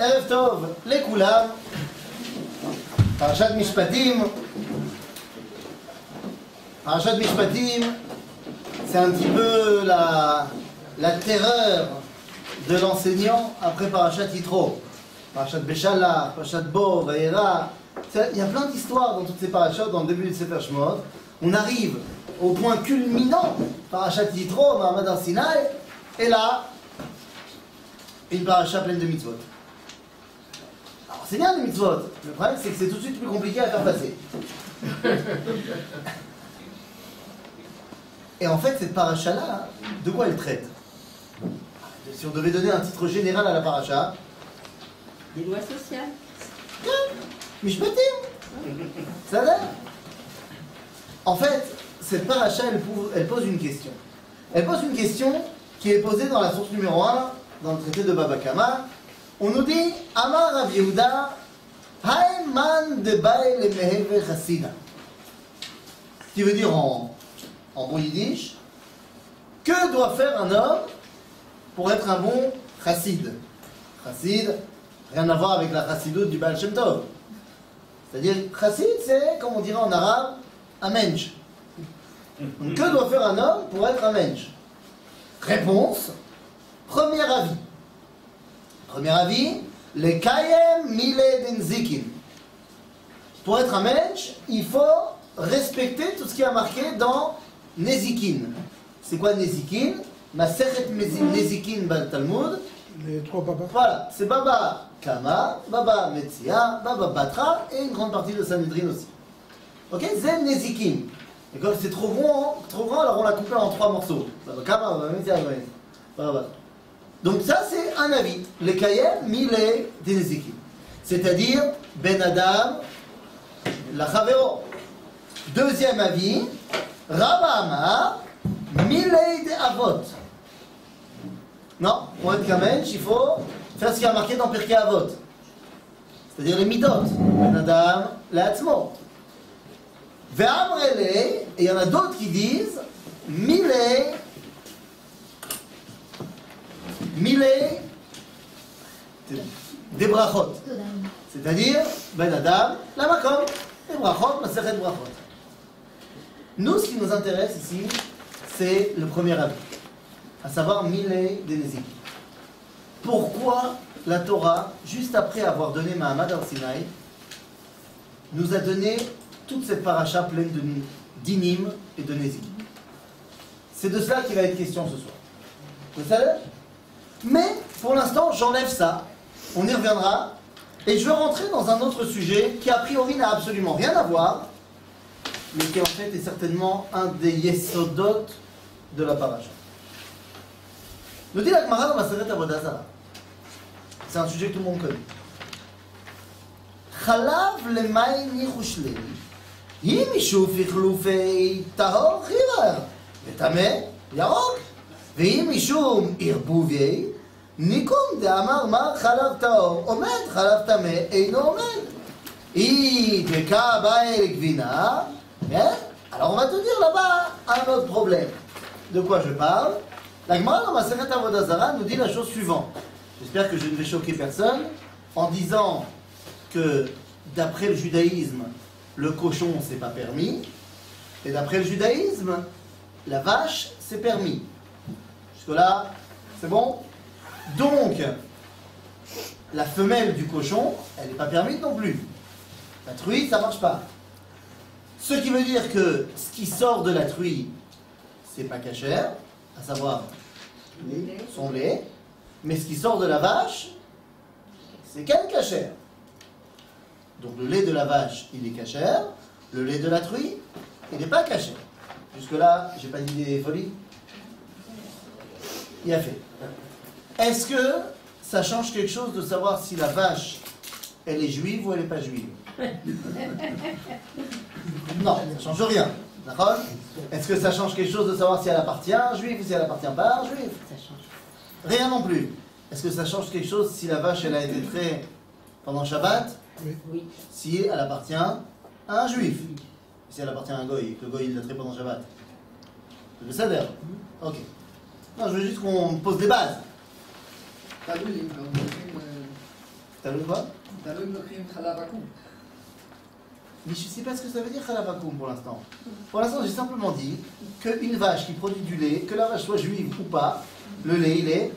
Erev Tov, les Koulam, Parashat Mishpatim. Parashat Mishpatim, c'est un petit peu la terreur de l'enseignant après Parashat Yitro. Parashat Beshalach, Parashat Bo, Vayera. Il y a plein d'histoires dans toutes ces parachats, dans le début de Sefer Shemot. On arrive au point culminant, Parashat Yitro, Mahamad Har Sinaï, et là, une paracha pleine de mitzvot. Alors c'est bien les mitzvot, le problème c'est que c'est tout de suite plus compliqué à faire passer. Et en fait, cette paracha-là, de quoi elle traite? Si on devait donner un titre général à la paracha, des lois sociales. Mishpatim. Ça va? En fait, cette paracha, elle pose une question. Elle pose une question qui est posée dans la source numéro 1, dans le traité de Baba Kama. On nous dit Amar Rav Yehuda, Haïman de Baï le Meheve Chassida. Ce qui veut dire en bon yiddish, que doit faire un homme pour être un bon chassid? Chassid, rien à voir avec la chassidoute du Baal Shem Tov. C'est-à-dire, chassid, c'est, comme on dirait en arabe, un mensch. Donc, que doit faire un homme pour être un mensch? Réponse, premier avis. Premier avis, le kayem mile den zikin. Pour être un mensch, il faut respecter tout ce qui est marqué dans Nezikin. C'est quoi Nezikin? Masechet Nezikin bal Talmud. Les trois babas. Voilà, c'est Baba Kama, Baba Metzia, Baba Batra et une grande partie de Sanhedrin aussi. Ok, c'est Nezikin. Et comme c'est trop grand, alors on l'a coupé en 3 morceaux. Baba Kama, Baba Metzia, Baba Batra. Donc ça c'est un avis. Le Kayem mile des Nezikin. C'est-à-dire Ben Adam, la Chavero. Deuxième avis, Rav Amar, Milei de Avot. Non, pour être Kamench, il faut faire ce qui est marqué dans Pirkei Avot. C'est-à-dire les Midot. Ben Adam, l'Atzmo. Ve'amrele, et il y en a d'autres qui disent, Milei des Brachot. C'est-à-dire, Ben Adam, la Makom, les Brachot, Masechet Brachot. Nous, ce qui nous intéresse ici, c'est le premier avis, à savoir Milei des Nezikin. Pourquoi la Torah, juste après avoir donné Mahamad Har Sinaï, nous a donné toute cette paracha pleine d'inim et de Nezikin? C'est de cela qu'il va être question ce soir. Vous savez? Mais, pour l'instant, j'enlève ça. On y reviendra. Et je veux rentrer dans un autre sujet qui, a priori, n'a absolument rien à voir, mais qui en fait est certainement un des yesodot de la paracha. Nous dit la Gemara dans Maseret Avodah Zarah. C'est un sujet que tout le monde connaît. Chalav lemay nichushlei, im yishuf ichlufei tahor chirar, vetameh yarok, veim yishum irbuvei, nikum de'amar mar chalav tahor, omed chalav tameh eino omed. I deka bae gvina. Bien. Alors on va te dire là-bas un autre problème. De quoi je parle? La Gemara dans Masechet Avodah Zarah nous dit la chose suivante. J'espère que je ne vais choquer personne en disant que d'après le judaïsme, le cochon c'est pas permis, et d'après le judaïsme, la vache c'est permis. Jusque-là, c'est bon? Donc, la femelle du cochon, elle n'est pas permise non plus. La truie, ça marche pas. Ce qui veut dire que ce qui sort de la truie, c'est pas cachère, à savoir son lait, mais ce qui sort de la vache, c'est quelle cachère? Donc le lait de la vache, il est cachère, le lait de la truie, il n'est pas cachère. Jusque-là, j'ai pas dit des folies? Il a fait. Est-ce que ça change quelque chose de savoir si la vache, elle est juive ou elle n'est pas juive? Non, ça ne change rien. D'accord? Est-ce que ça change quelque chose de savoir si elle appartient à un juif ou si elle appartient pas à un juif? Ça change. Rien non plus. Est-ce que ça change quelque chose si la vache elle a été traitée pendant Shabbat? Oui. Si elle appartient à un juif? Si elle appartient à un goy, que le goy il l'a traité pendant Shabbat? Le Seder? Ok. Non, je veux juste qu'on pose des bases. Talou quoi? Talou Nokrim Khalavakum. Mais je ne sais pas ce que ça veut dire Khalavakum pour l'instant. Pour l'instant, j'ai simplement dit qu'une vache qui produit du lait, que la vache soit juive ou pas, le lait, il est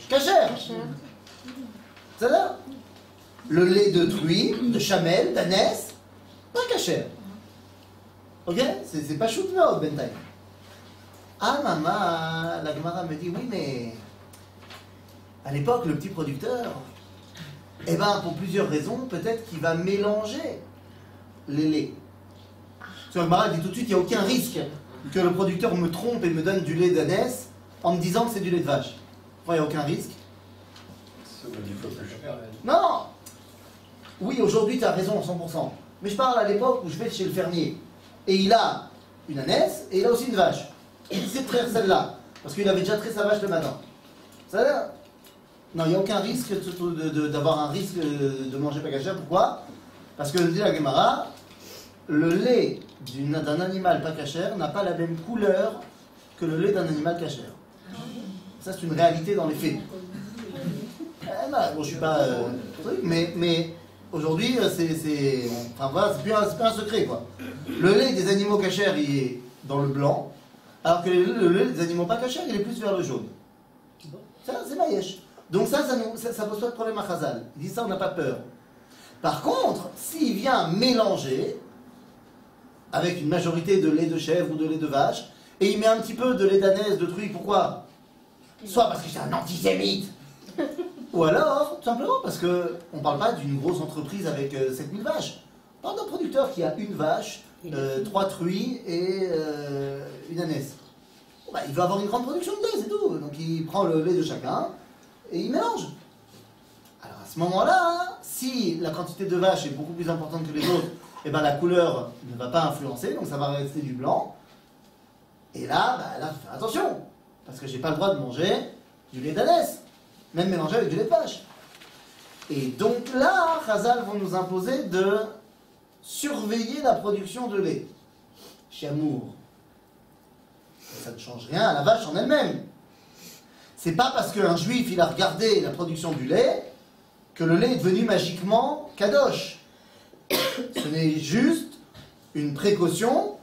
kasher. C'est-à-dire, le lait de truie, de chamel, d'ânesse, pas kasher. Ok? C'est pas shoot no, bentaï. Ah maman, la Gemara me dit, oui mais à l'époque, le petit producteur, eh ben, pour plusieurs raisons, peut-être qu'il va mélanger les laits. Sur le Gemara dit tout de suite, il n'y a aucun risque que le producteur me trompe et me donne du lait d'ânesse en me disant que c'est du lait de vache. Enfin, il n'y a aucun risque. Ça veut dire qu'il faut plus cher. Non! Oui, aujourd'hui, tu as raison, 100%. Mais je parle à l'époque où je vais chez le fermier. Et il a une ânesse et il a aussi une vache. Il sait traire celle-là. Parce qu'il avait déjà trait sa vache le matin. Ça veut dire? Non, il n'y a aucun risque d'avoir un risque de manger pas kasher. Pourquoi? Parce que, dit la Gemara, le lait d'un animal pas kasher n'a pas la même couleur que le lait d'un animal kasher. Ça, c'est une réalité dans les faits. Bon, je ne suis pas truc, mais aujourd'hui, enfin, voilà, c'est plus un secret, quoi. Le lait des animaux kasher, il est dans le blanc, alors que le lait des animaux pas kasher, il est plus vers le jaune. Ça, c'est maïesh. Donc ça pose pas de problème à Chazal. Il dit ça, on n'a pas peur. Par contre, s'il vient mélanger avec une majorité de lait de chèvre ou de lait de vache, et il met un petit peu de lait d'ânesse, de truie, pourquoi? Soit parce que c'est un antisémite, ou alors, tout simplement, parce qu'on ne parle pas d'une grosse entreprise avec 7000 vaches. On parle d'un producteur qui a une vache, 3 truies et une ânesse. Bon, bah, il veut avoir une grande production de lait, c'est tout. Donc il prend le lait de chacun et il mélange. Alors à ce moment-là, si la quantité de vaches est beaucoup plus importante que les autres, et ben la couleur ne va pas influencer, donc ça va rester du blanc. Et là, il faut faire attention, parce que j'ai pas le droit de manger du lait d'ânesse, même mélangé avec du lait de vache. Et donc là, Chazal vont nous imposer de surveiller la production de lait. Chiamour. Ça ne change rien à la vache en elle-même. C'est pas parce qu'un juif il a regardé la production du lait que le lait est devenu magiquement kadosh. Ce n'est juste une précaution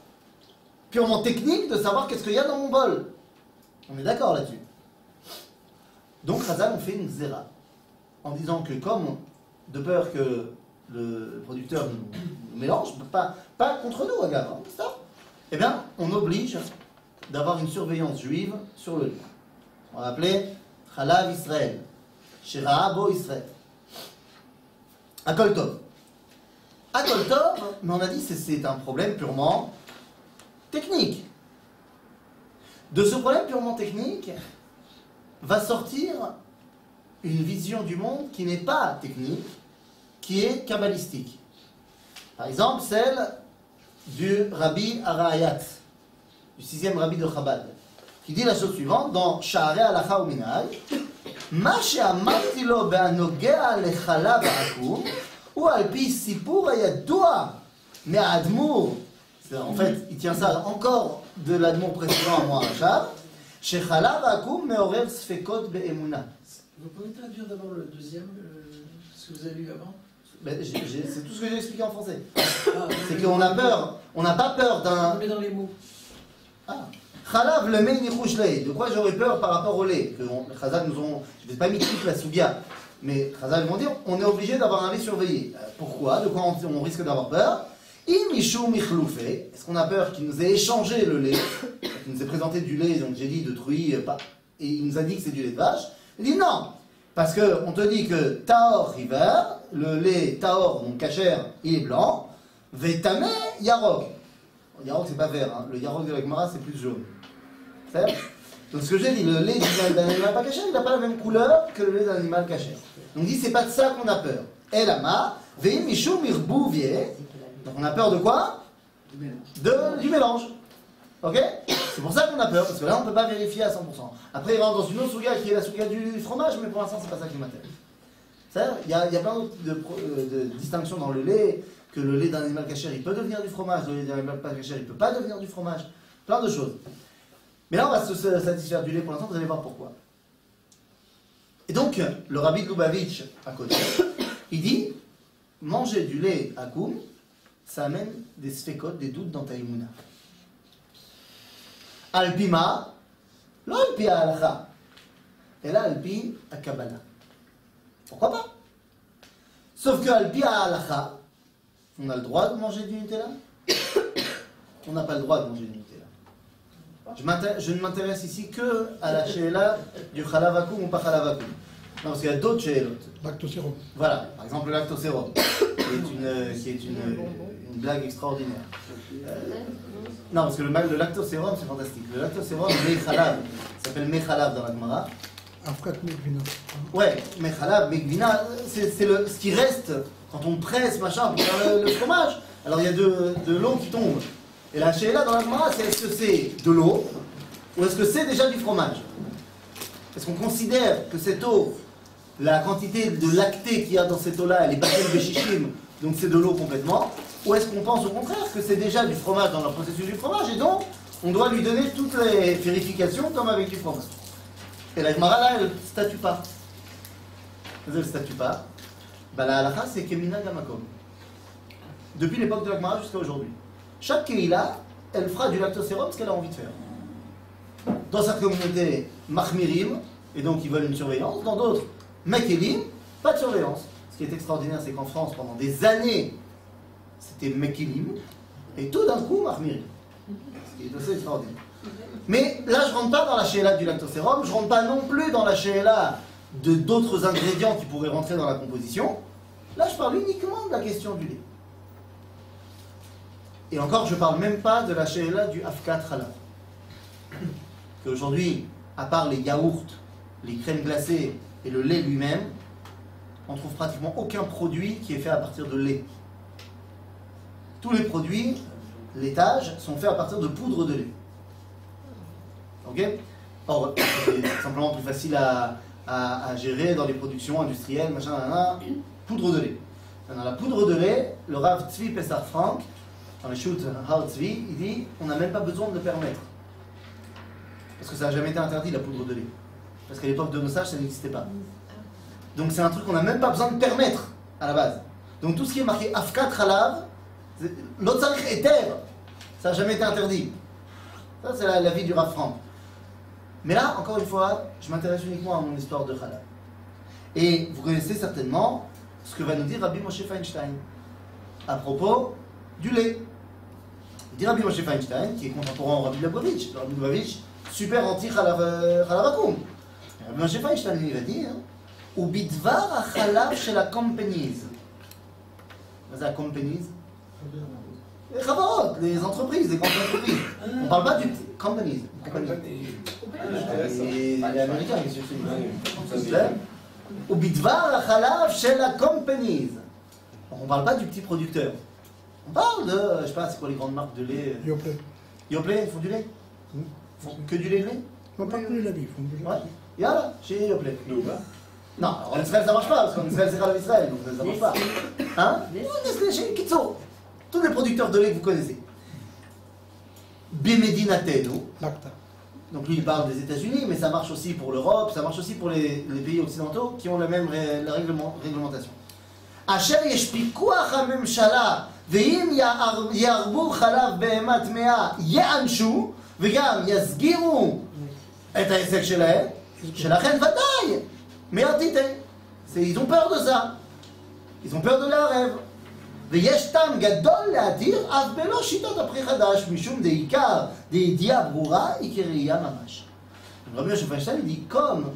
purement technique de savoir qu'est-ce qu'il y a dans mon bol. On est d'accord là-dessus. Donc Chazal on fait une zéra en disant que comme de peur que le producteur nous mélange, pas contre nous, regarde, hein, ça, eh bien on oblige d'avoir une surveillance juive sur le lait. On va appeler Chalav Israël, Shera Bo Israël. Akol Tov. Akol Tov, mais on a dit que c'est un problème purement technique. De ce problème purement technique va sortir une vision du monde qui n'est pas technique, qui est kabbalistique. Par exemple, celle du Rabbi Arayat, du 6e Rabbi de Chabad, qui dit la chose suivante dans Sha'arei Halacha U'Minhag: Ma she'amarti lo be'anogea lechalav ha'akum ou al pi sipur hayadua me'admur. En fait, il tient ça encore de l'admur précédent à moi, Rachav. Shechalav ha'akum me'orer sfekot be'emuna. Vous pouvez traduire d'abord le deuxième, ce que vous avez lu avant? C'est tout ce que j'ai expliqué en français. Ah, C'est qu'on a peur, on n'a pas peur d'un... On met dans les mots. Ah. Chalav le mei nichush lei. De quoi j'aurais peur par rapport au lait? Chazal nous ont... Je n'ai pas mis toute la sougia, mais Chazal vont dire on est obligé d'avoir un lait surveillé. Pourquoi? De quoi on risque d'avoir peur? Imishu michloufé. Est-ce qu'on a peur qu'il nous ait échangé le lait? Il nous ait présenté du lait, donc j'ai dit de truie, et il nous a dit que c'est du lait de vache. Il dit non, parce qu'on te dit que Taor River, le lait Taor, donc kasher, il est blanc, Vetame Yarok. Yarok c'est pas vert, hein. Le Yarok de la Gemara c'est plus jaune. C'est donc ce que j'ai dit, le lait d'un animal pas kasher, il n'a pas la même couleur que le lait d'un animal kasher. Donc il dit c'est pas de ça qu'on a peur. Elama, Veim Mishum Irbouvier. Donc on a peur de quoi? Du mélange. Ok? C'est pour ça qu'on a peur, parce que là on ne peut pas vérifier à 100%. Après il rentre dans une autre souga qui est la souga du fromage, mais pour l'instant c'est pas ça qui m'intéresse. Il y a plein d'autres de distinctions dans le lait, que le lait d'un animal kasher il peut devenir du fromage, le lait d'un animal pas kasher il ne peut pas devenir du fromage, plein de choses. Mais là on va se satisfaire du lait pour l'instant, vous allez voir pourquoi. Et donc, le rabbi de Lubavitch, à côté, il dit, manger du lait à koum, ça amène des sfekot, des doutes dans ta imuna. Alpima, לא על פי ההלכה, אלא על פי הקבלה. Pourquoi pas? Sauf qu'à pi ההלכה, on a le droit de manger du Nutella? On n'a pas le droit de manger du Nutella. Je ne m'intéresse ici que à la she'ela du chalav akoum ou pas chalav akoum. Non, parce qu'il y a d'autres she'elot. Lactosérum. Voilà, par exemple le lactosérum, qui est une blague extraordinaire. Non, parce que le lactosérum, c'est fantastique. Le lactosérum, mechalav, ça s'appelle mechalav dans la Gemara. Afkat Megvina. Ouais, mechalav, megvina, c'est ce qui reste quand on presse, machin, pour faire le fromage. Alors il y a de l'eau qui tombe. Et la she'ela dans la Gemara, c'est est-ce que c'est de l'eau ou est-ce que c'est déjà du fromage? Est-ce qu'on considère que cette eau, la quantité de lacté qu'il y a dans cette eau-là, elle est battue de chichim, donc c'est de l'eau complètement? Ou est-ce qu'on pense au contraire que c'est déjà du fromage dans le processus du fromage et donc on doit lui donner toutes les vérifications comme avec du fromage? Et la Gemara là, elle ne statue pas. Elle ne statue pas. Bah, la halakha, c'est Kemina Gamakom. Depuis l'époque de la Gemara jusqu'à aujourd'hui. Chaque Keila, elle fera du lactosérum ce qu'elle a envie de faire. Dans sa communauté, Mahmirim, et donc ils veulent une surveillance. Dans d'autres, Mekelim, pas de surveillance. Ce qui est extraordinaire, c'est qu'en France, pendant des années, c'était Mekelim, et tout d'un coup, Mahmirim. Ce qui est assez extraordinaire. Mais là, je ne rentre pas dans la she'ela du lactosérum, je ne rentre pas non plus dans la she'ela de d'autres ingrédients qui pourraient rentrer dans la composition. Là, je parle uniquement de la question du lait. Et encore, je ne parle même pas de la she'ela du afkat halal. Qu'aujourd'hui, à part les yaourts, les crèmes glacées et le lait lui-même, on trouve pratiquement aucun produit qui est fait à partir de lait. Tous les produits, laitage, sont faits à partir de poudre de lait. Ok? Or, c'est simplement plus facile à gérer dans les productions industrielles, machin, poudre de lait. Dans la poudre de lait, le Rav Tzvi Pessar Frank, dans les shoots Har Tzvi, il dit on n'a même pas besoin de le permettre. Parce que ça n'a jamais été interdit, la poudre de lait. Parce qu'à l'époque de nos sages, ça n'existait pas. Donc c'est un truc qu'on n'a même pas besoin de permettre à la base. Donc tout ce qui est marqué Afkat Khalav, l'autre sacre est terre, ça n'a jamais été interdit. Ça, c'est la vie du Rav Frank. Mais là, encore une fois, je m'intéresse uniquement à mon histoire de Khalav. Et vous connaissez certainement ce que va nous dire Rabbi Moshe Feinstein à propos du lait. Il dit Rabbi Moshe Feinstein, qui est contemporain au Rabbi Lubavitch. Le Rabbi Lubavitch, super anti-Khalav akoum. Rabbi Moshe Feinstein, il va dire ou bidvar achalav shel companies. C'est la companies? Les chavarot, les entreprises, les grandes entreprises. On ne parle pas du companies. Les Américains, qu'est-ce que tu fais? Ou bidvar achalav shel companies. On ne parle pas du petit producteur. On parle de, je sais pas, c'est quoi les grandes marques de lait? Yoplait. Yoplait, ils font du lait? Ils font que du lait de lait? Non, pas que la vie, ils font du lait. Ouais. Yalla, chez Yoplait. Non, en Israël ça marche pas, parce qu'en Israël c'est Khalav Israël, donc ça marche pas. Hein? Nestlé, chez Kitso. Tous les producteurs de lait que vous connaissez. Bimedinatenu. Lacta. Donc lui il parle des États-Unis, mais ça marche aussi pour l'Europe, ça marche aussi pour les pays occidentaux qui ont la même réglementation. Asher yesh pikuach hamemshala ve'im yarbu chalav behemat mea ye'anshu וגם יסגירו את ההישג שלהם, שלכן ודאי, מהתיתן. Ils ont peur de ça. Ils ont peur de לערב. ויש טעם גדול להתיר אף בלא שיטות הפרי חדש, משום דעיקר דעידיעה ברורה היא כראייה ממש. Rabbi Moshe Feinstein dit comme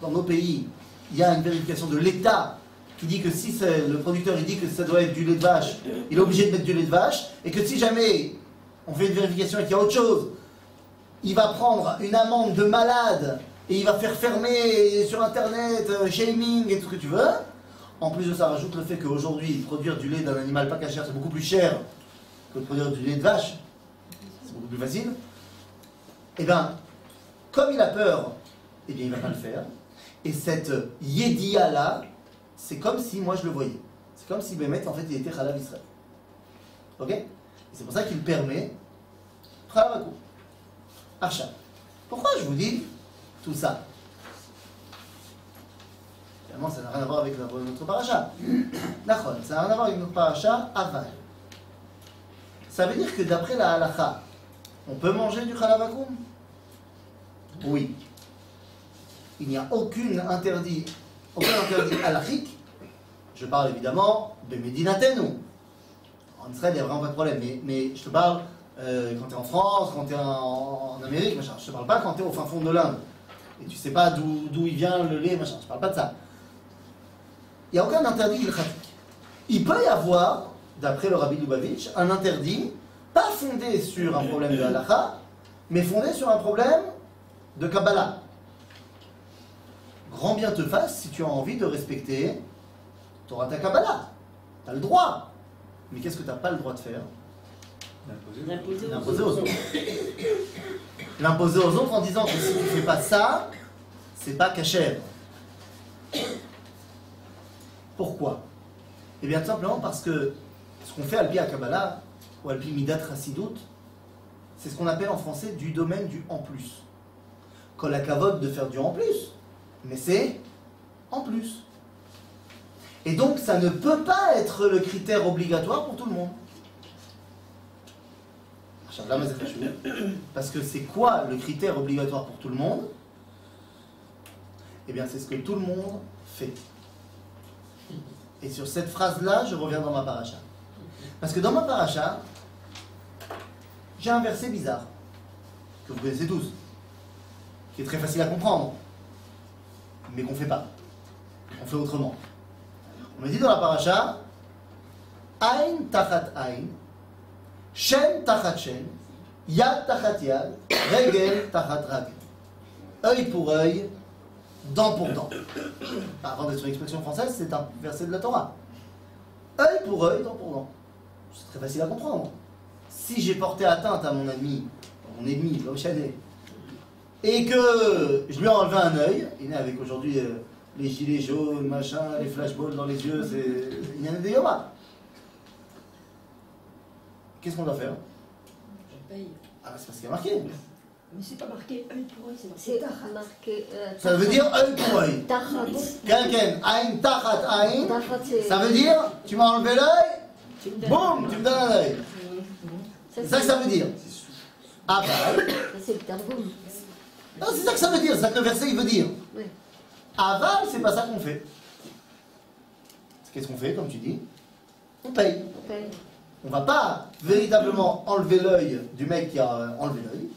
dans nos pays, il y a une vérification de l'État qui dit que si le producteur il dit que ça doit être du lait de vache, il est obligé de mettre du lait de vache, et que si jamais on fait une vérification et qu'il y a autre chose, il va prendre une amende de malade et il va faire fermer sur internet, shaming et tout ce que tu veux. En plus de ça, rajoute le fait qu'aujourd'hui, produire du lait d'un animal pas cachère, c'est beaucoup plus cher que de produire du lait de vache. C'est beaucoup plus facile. Et bien, comme il a peur, eh bien il ne va pas le faire. Et cette yédia là, c'est comme si moi je le voyais. C'est comme si Bémet, en fait, il était Khalav Israël. Ok? Et c'est pour ça qu'il permet Khalav akoum. Archa. Pourquoi je vous dis tout ça? Finalement, ça n'a rien à voir avec notre paracha. D'accord, ça n'a rien à voir avec notre paracha aval. Ça veut dire que d'après la halakha, on peut manger du chalav akoum? Oui. Il n'y a aucun interdit halachique. Je parle évidemment de Medinatenu. En Israël, il n'y a vraiment pas de problème. Mais je te parle quand tu es en France, quand tu es en Amérique, machin. Je te parle pas quand tu es au fin fond de l'Inde. Et tu sais pas d'où il vient le lait, machin. Je parle pas de ça. Il n'y a aucun interdit halachique. Il peut y avoir, d'après le Rabbi Lubavitch, un interdit, pas fondé sur un problème de halakha, mais fondé sur un problème de Kabbalah. Grand bien te fasse si tu as envie de respecter Torah ta Kabbalah. Tu as le droit. Mais qu'est-ce que tu n'as pas le droit de faire? L'imposer aux autres. L'imposer aux autres en disant que si tu ne fais pas ça, c'est pas kasher. Pourquoi? Eh bien, tout simplement parce que ce qu'on fait Alpi à Kabbalah, ou Alpi Midat Chassidut, c'est ce qu'on appelle en français du domaine du en plus. Quand la kavod de faire du en plus, mais c'est en plus. Et donc, ça ne peut pas être le critère obligatoire pour tout le monde. Parce que c'est quoi le critère obligatoire pour tout le monde? Eh bien, c'est ce que tout le monde fait. Et sur cette phrase-là, je reviens dans ma paracha. Parce que dans ma paracha, j'ai un verset bizarre, que vous connaissez tous, qui est très facile à comprendre, mais qu'on ne fait pas. On fait autrement. On me dit dans la paracha, Ain tachat ain, Shen tachat shen, Yad tachat yad, Regel tachat ragel. Œil pour œil, dent pour dent. Avant d'être une expression française, c'est un verset de la Torah. Œil pour œil, dent pour dent. C'est très facile à comprendre. Si j'ai porté atteinte à mon ennemi, l'homme chané, et que je lui ai enlevé un œil, il est avec aujourd'hui les gilets jaunes, machin, les flashballs dans les yeux, il y en a des yomas. Qu'est-ce qu'on doit faire? Je paye. Ah, c'est parce qu'il y a marqué. Mais c'est pas marqué œil pour œil, C'est c'est marqué. Ça veut dire œil pour œil. Tachat. Quelqu'un, aïn, tachat, aïn, Tachat, c'est. ça veut dire, tu m'as enlevé l'œil, Tu me donnes. boum, tu me donnes un œil. C'est ça que ça veut dire. Aval. C'est le targum. Non, c'est ça que ça veut dire, c'est ça que le verset il veut dire. Oui. Aval, c'est pas ça qu'on fait. Qu'est-ce qu'on fait, comme tu dis? On paye. On paye. On va pas véritablement enlever l'œil du mec qui a enlevé l'œil.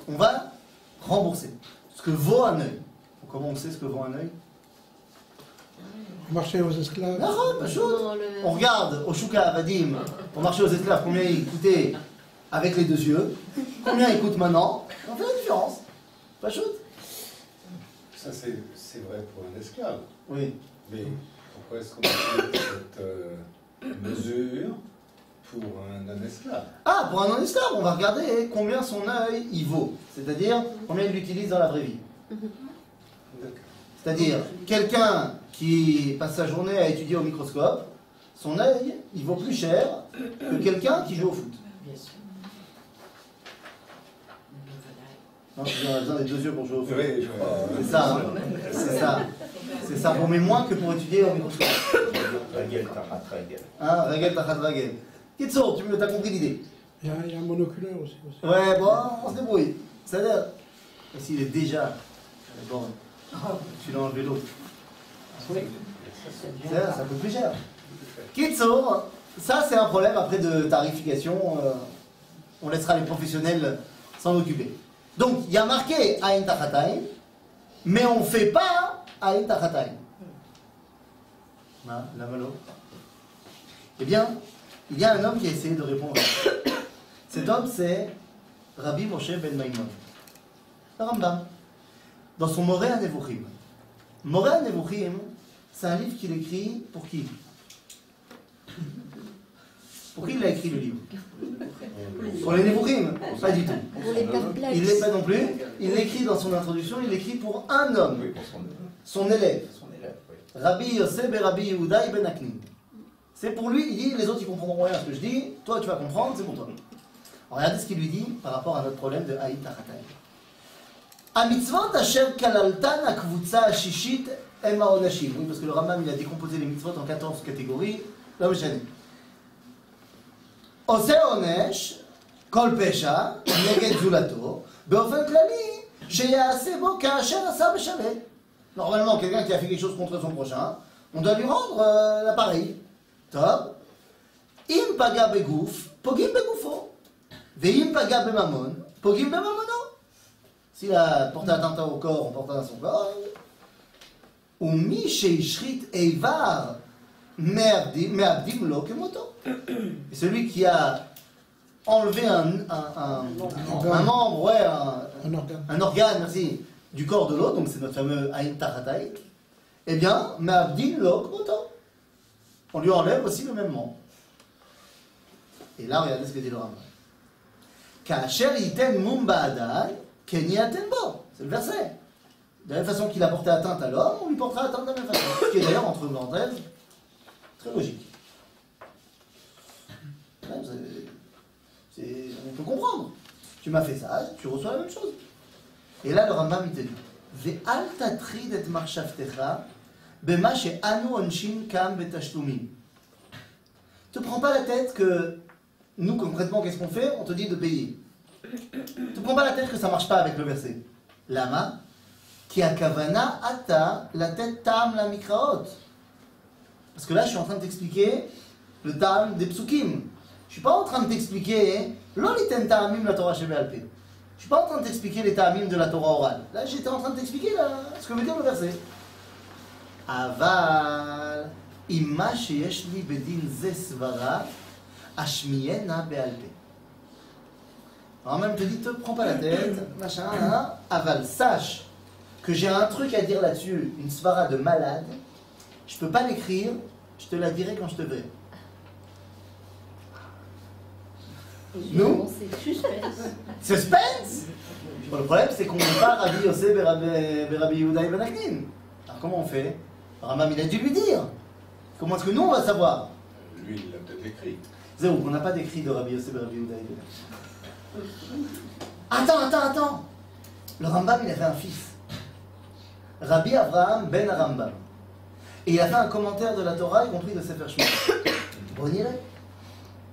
On va rembourser ce que vaut un œil. Comment on sait ce que vaut un œil? Marché aux esclaves. Non, pas chaud. Dans le- On regarde au Shuka Avadim, au marché aux esclaves, combien il coûtait avec les deux yeux, combien il coûte maintenant, on fait la différence. Pas chaud. Ça, c'est vrai pour un esclave. Oui. Mais pourquoi est-ce qu'on a cette mesure pour un non-esclave? Ah, pour un non-esclave, on va regarder combien son œil il vaut. C'est-à-dire combien il l'utilise dans la vraie vie. D'accord. C'est-à-dire, quelqu'un qui passe sa journée à étudier au microscope, son œil, il vaut plus cher que quelqu'un qui joue au foot. Bien sûr. Non, on a besoin des deux yeux pour jouer au foot. Oui, je crois. C'est ça, hein. C'est ça. C'est ça, bon, mais moins que pour étudier au microscope. Ragel, tachat, ragel. Hein, ragel, tachat, ragel. Kitso, tu as compris l'idée. Il y a un monoculaire aussi. Ouais, bon, on se débrouille. Ça a l'air. Et s'il est déjà. Bon, tu l'as enlevé l'autre. Ça coûte plus cher. Kitso, ça c'est un problème après de tarification. On laissera les professionnels s'en occuper. Donc, il y a marqué Ain Tachatayim, mais on ne fait pas Ain Tachatayim. Ah, la malo. Eh bien, il y a un homme qui a essayé de répondre à ça. Cet homme, c'est Rabbi Moshe ben Maimon, le Rambam, dans son Moreh HaNevuchim. Moreh HaNevuchim, c'est un livre qu'il écrit pour qui? Pour qui il a écrit le livre? Pour les Nevuchim? Pas du tout. Pour les perplexes. Il ne l'est pas non plus. Il l'écrit dans son introduction, il l'écrit pour un homme, Oui, pour son élève, son élève, oui. Rabbi Yosef ben Rabbi Yehuda ibn Aknin. C'est pour lui, il dit, les autres ils comprendront rien à ce que je dis, toi tu vas comprendre, c'est pour toi. Regardez ce qu'il lui dit par rapport à notre problème de Aït Tachatayim. המצוות אשר כללתן הקבוצה השישית Emma Onashim. Oui, parce que le Rambam il a décomposé les mitzvot en 14 catégories. Là où j'ai Ose Onesh, Kol Pesha, Neged Zulato, Beofen Klali, Sheyase Bo Kaasher Asa Beshavet. Normalement, quelqu'un qui a fait quelque chose contre son prochain, on doit lui rendre l'appareil. Top. Im Paga Begouf, Pogim Begoufo. Veim Paga Bemamon, Pogim Bemamono. S'il a porté atteinte au corps, on porte atteinte à son corps. Ou mi sheishrit eivar me'abdim lo kemoto. Et celui qui a enlevé un membre, ouais, un organe, merci, du corps de l'autre, donc c'est notre fameux aïn tachatai, eh bien, me'abdim lo kemoto. On lui enlève aussi le même membre. Et là, regardez ce que dit le Rambam. Ka'asher yiten mum ba'adai, Kenyaten bo, c'est le verset. De la même façon qu'il a porté atteinte à l'homme, on lui portera atteinte de la même façon. Ce qui est d'ailleurs, entre parenthèses, très logique. Ouais, on peut comprendre. Tu m'as fait ça, tu reçois la même chose. Et là, le Rambam, il te dit Ve'al tatrid et marshavtecha bema she'anu onshin kam betashlumin. Te prends pas la tête que nous, concrètement, qu'est-ce qu'on fait? On te dit de payer. Ne te prends pas la tête que ça ne marche pas avec le verset. Lama, qui a kavana ata la tête tam la mikraot. Parce que là, je suis en train de t'expliquer le tam des psukim. Je ne suis pas en train de t'expliquer l'oliten ta'amim la Torah shebe'alpe. Je ne suis pas en train de t'expliquer les ta'amim de la Torah orale. Là, j'étais en train de t'expliquer ce que veut dire le verset. Aval imma sheyesh li bedin ze svara ashmiyena be'alpe. Alors même te dit, te prends pas la tête, machin, aval, sache que j'ai un truc à dire là-dessus, une svara de malade, je peux pas l'écrire, je te la dirai quand je te verrai. Nous Suspense. Bon, le problème c'est qu'on n'est pas Rabbi Yosef et Rabbi Yehuda ibn Aknin. Alors comment on fait? Rambam il a dû lui dire. Comment est-ce que nous on va savoir? Lui il l'a peut-être écrit. Zéro, on n'a pas d'écrit de Rabbi Yosef et Rabbi Yehuda ibn Aknin. Attends. Le Rambam, il avait un fils. Rabbi Avraham ben Rambam. Et il a fait un commentaire de la Torah, y compris de Sefer Shemot. Bon, on irait.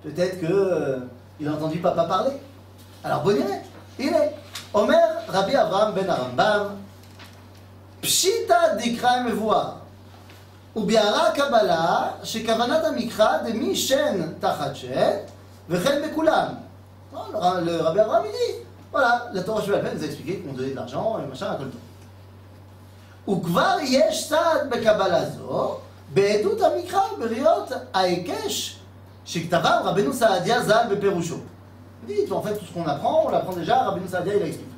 Peut-être qu'il a entendu papa parler. Alors, bon, il est. Omer, Rabbi Avraham ben Rambam, Pshita dikra mevoa. וביארה קבלה שכוונת המקרא דמי שן תחת שן וכן בכולם. Le Rabbi Abraham il dit, voilà, la Torah Shebe'al-Peh nous a expliqué qu'on donnait de l'argent et machin à tout le temps. וכבר יש סעד בקבלה זו בעדות המקרא בראיות ההיקש שכתבם רבנו סעדיה ז"ל בפירושו. Il dit, en fait, tout ce qu'on apprend, on l'apprend déjà, רבנו סעדיה il a expliqué.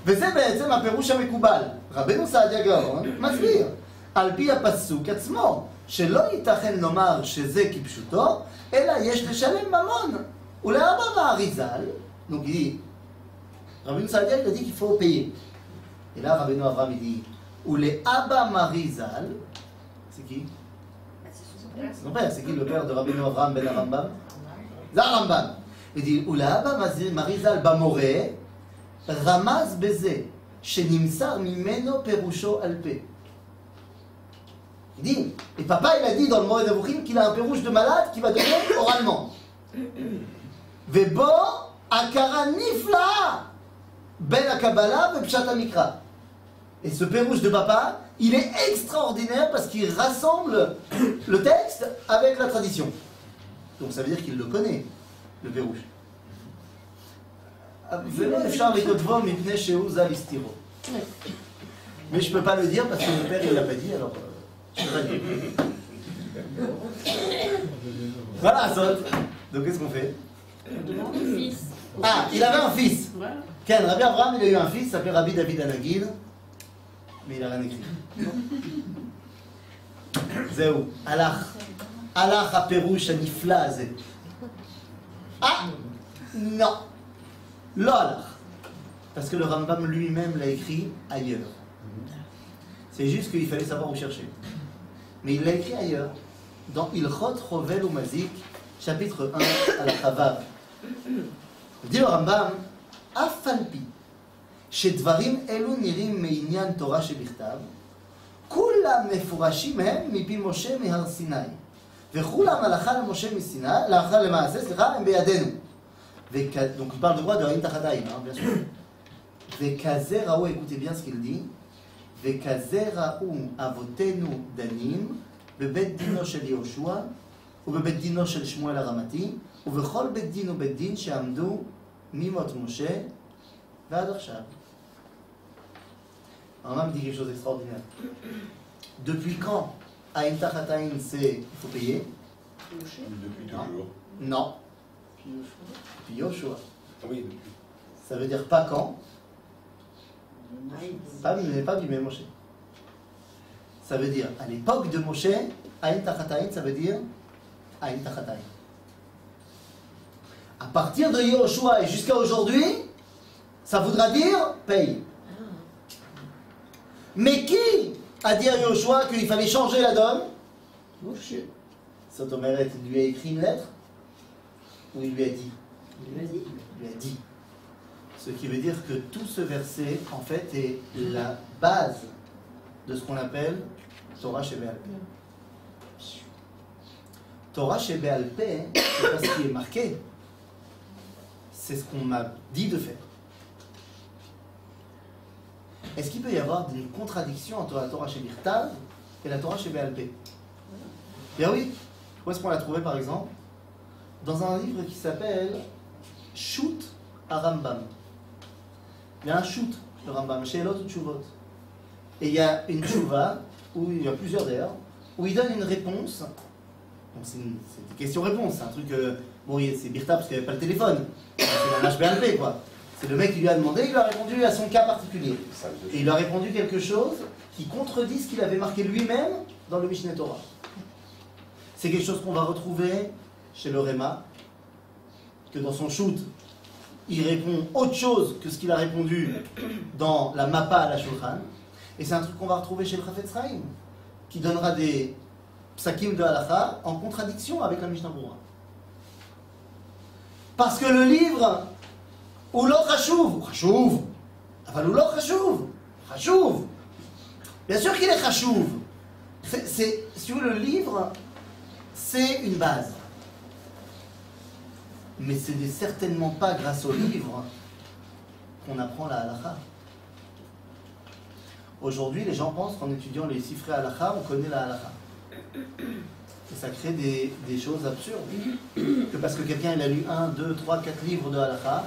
וזה בעצם הפירוש המקובל. רבנו סעדיה גאון מסביר. על פי הפסוק עצמו, שלא ייתכן לומר שזה כפשוטו, אלא יש לשלם ממון. ולאבא והאריזל, donc il dit, Rabbeinu Saadia il a dit qu'il faut payer. Et là Rabbeinu Avraham il dit, ולאבא Marizal, c'est qui? C'est son père, c'est qui le père de Rabbeinu Avraham ben Rambam? זה הרמב"ם. il dit, ולאבא Marizal במורה, רמז בזה, שנמסר ממנו פירושו על פה. Il dit, et papa il a dit dans le Moreh Nevuchim qu'il a un pérouche de malade qui va donner oralement. Vebo akara nifla ben akabala ve pshat mikra. Et ce pérouche de papa, il est extraordinaire parce qu'il rassemble le texte avec la tradition. Donc ça veut dire qu'il le connaît, le pérouche. Mais je ne peux pas le dire parce que le père il ne l'a pas dit alors. Voilà, Zot. Donc qu'est-ce qu'on fait? On demande un fils. Ah, il avait un fils. Voilà. Ken, Rabbi Avraham, il a eu un fils, il s'appelait Rabbi David Anagil, mais il n'a rien écrit. Zéou, Allah haperouche anifla zé. Ah, non, l'Olach. Parce que le Rambam lui-même l'a écrit ailleurs. C'est juste qu'il fallait savoir où chercher. Mais il l'a écrit ailleurs, dans Ilchot Rovel Umazik, chapitre 1 à la Chavav. dit le Rambam, אף על פי שדברים אלו נראים מעניין תורה שבכתב, כול וכולם מפורשים הם מפי משה מהר סיני. וכולם הלכה למשה מסיני, הלכה למעשה, סליחה, הם בידינו. Donc il parle de quoi? De Haïm Tachataïm, hein, bien sûr. וכזה ראו, écoutez bien ce qu'il dit, וכזה ראו אבותינו דנים בבית דינו של יהושע ובבית דינו של שמואל הרמתי ובכל בית דין ובית דין שעמדו ממות משה ועד עכשיו. Rambam dit quelque chose d'extraordinaire. Depuis quand Haïm Tachataïm, c'est il faut payer? Depuis toujours. Non. Depuis Yoshua. Oui, depuis. Ça veut dire pas quand, pas Bimé Moshe. Ça veut dire à l'époque de Moshe, Haïm Tachataïm, ça veut dire Haïm Tachataïm. À partir de Yoshua et jusqu'à aujourd'hui, ça voudra dire paye. Mais qui a dit à Yoshua qu'il fallait changer la donne? Moshe. Sotomeret lui a écrit une lettre ou il lui a dit? Vas-y. Il lui a dit. Ce qui veut dire que tout ce verset, en fait, est la base de ce qu'on appelle Torah Sheba'al Peh. Torah Sheba'al Peh, c'est pas ce qui est marqué, c'est ce qu'on m'a dit de faire. Est-ce qu'il peut y avoir une contradiction entre la Torah Shebirtav et la Torah Sheba'al Peh? Bien oui. Où est-ce qu'on l'a trouvé par exemple? Dans un livre qui s'appelle Shoot à Rambam. Il y a un shoot de Rambam, chez l'autre Tshuvot. Et il y a une tchouva, où il y a plusieurs d'ailleurs, où il donne une réponse. Donc c'est des questions-réponses, c'est un truc. Bon, c'est Birta parce qu'il n'y avait pas le téléphone. C'est un HBLP quoi. C'est le mec qui lui a demandé, il lui a répondu à son cas particulier. Et il lui a répondu quelque chose qui contredit ce qu'il avait marqué lui-même dans le Mishneh Torah. C'est quelque chose qu'on va retrouver chez le Réma, que dans son shoot, il répond autre chose que ce qu'il a répondu dans la Mappa à la Shulchan. Et c'est un truc qu'on va retrouver chez le Chafetz Chaim, qui donnera des psakim de halacha en contradiction avec la Mishnah Berurah. Parce que le livre, ou lo chashuv, aval ou lo chashuv, bien sûr qu'il est chashuv. Sur le livre, c'est une base. Mais ce n'est certainement pas grâce au livre qu'on apprend la halakha. Aujourd'hui, les gens pensent qu'en étudiant les sifrei halakha, on connaît la halakha. Et ça crée des choses absurdes. Que parce que quelqu'un il a lu 1, 2, 3, 4 livres de halakha,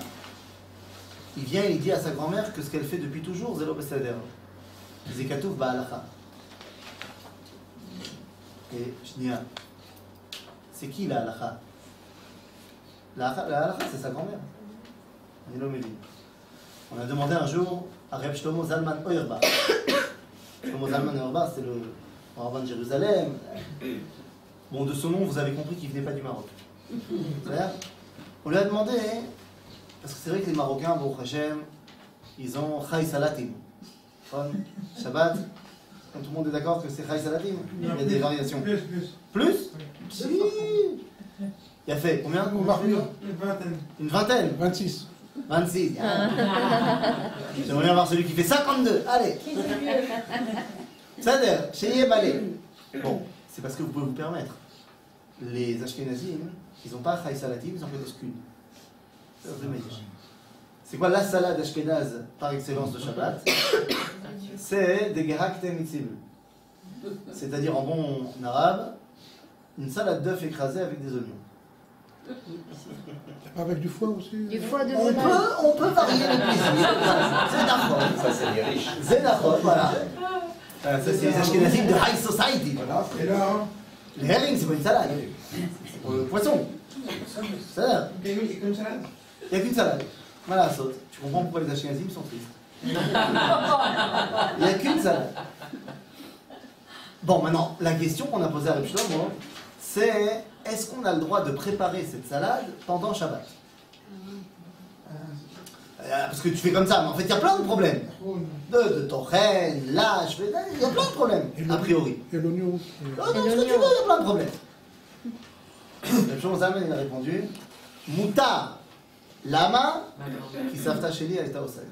il vient et il dit à sa grand-mère que ce qu'elle fait depuis toujours, Zelo Beseder. Zekatouf ba halakha. Et Shnia, c'est qui la halakha? La halakha, c'est sa grand-mère. On a demandé un jour à Reb Shlomo Zalman Auerbach. Shlomo Zalman Auerbach, c'est le rabbin de Jérusalem. Bon, de son nom, vous avez compris qu'il ne venait pas du Maroc. On lui a demandé, parce que c'est vrai que les Marocains, Baruch Hashem, ils ont Chai Salatim. Shabbat, tout le monde est d'accord que c'est Chai Salatim? Il y a des variations. Plus? Si. Il a fait combien? Une vingtaine. 26. 26. J'aimerais bien voir celui qui fait 52. Allez. C'est-à-dire, chez Balé. Bon, c'est parce que vous pouvez vous permettre. Les Ashkenazim, ils n'ont pas Chai Salatim, ils ont fait des scuds. C'est quoi la salade ashkénaze par excellence de Shabbat? C'est des Gerakte Mitzim. C'est-à-dire en bon arabe, une salade d'œuf écrasée avec des oignons. Avec du foie aussi? Du foie de On volaille. peut varier les plaisirs. C'est d'accord. Ça, c'est les riches. C'est d'accord, voilà. Ça, c'est les Ashkenazim de High Society. Voilà, et là, hein. Les herrings, c'est pas une salade. C'est pour le poisson. C'est-à-dire, Il n'y a qu'une salade. il n'y a qu'une salade. Voilà, saute. Tu comprends pourquoi les Ashkenazim sont tristes. Il n'y a qu'une salade. Bon, maintenant, la question qu'on a posée à Reb Shlomo, c'est est-ce qu'on a le droit de préparer cette salade pendant Shabbat? Parce que tu fais comme ça, mais en fait, il y a plein de problèmes. De tochen, lâche, il y a plein de problèmes, a priori. Et l'oignon. Non, ce que tu veux, il y a plein de problèmes. Reb Shlomo Zalman, il a répondu Moutar, lama, qui savta chez lui, elle était au Saïd.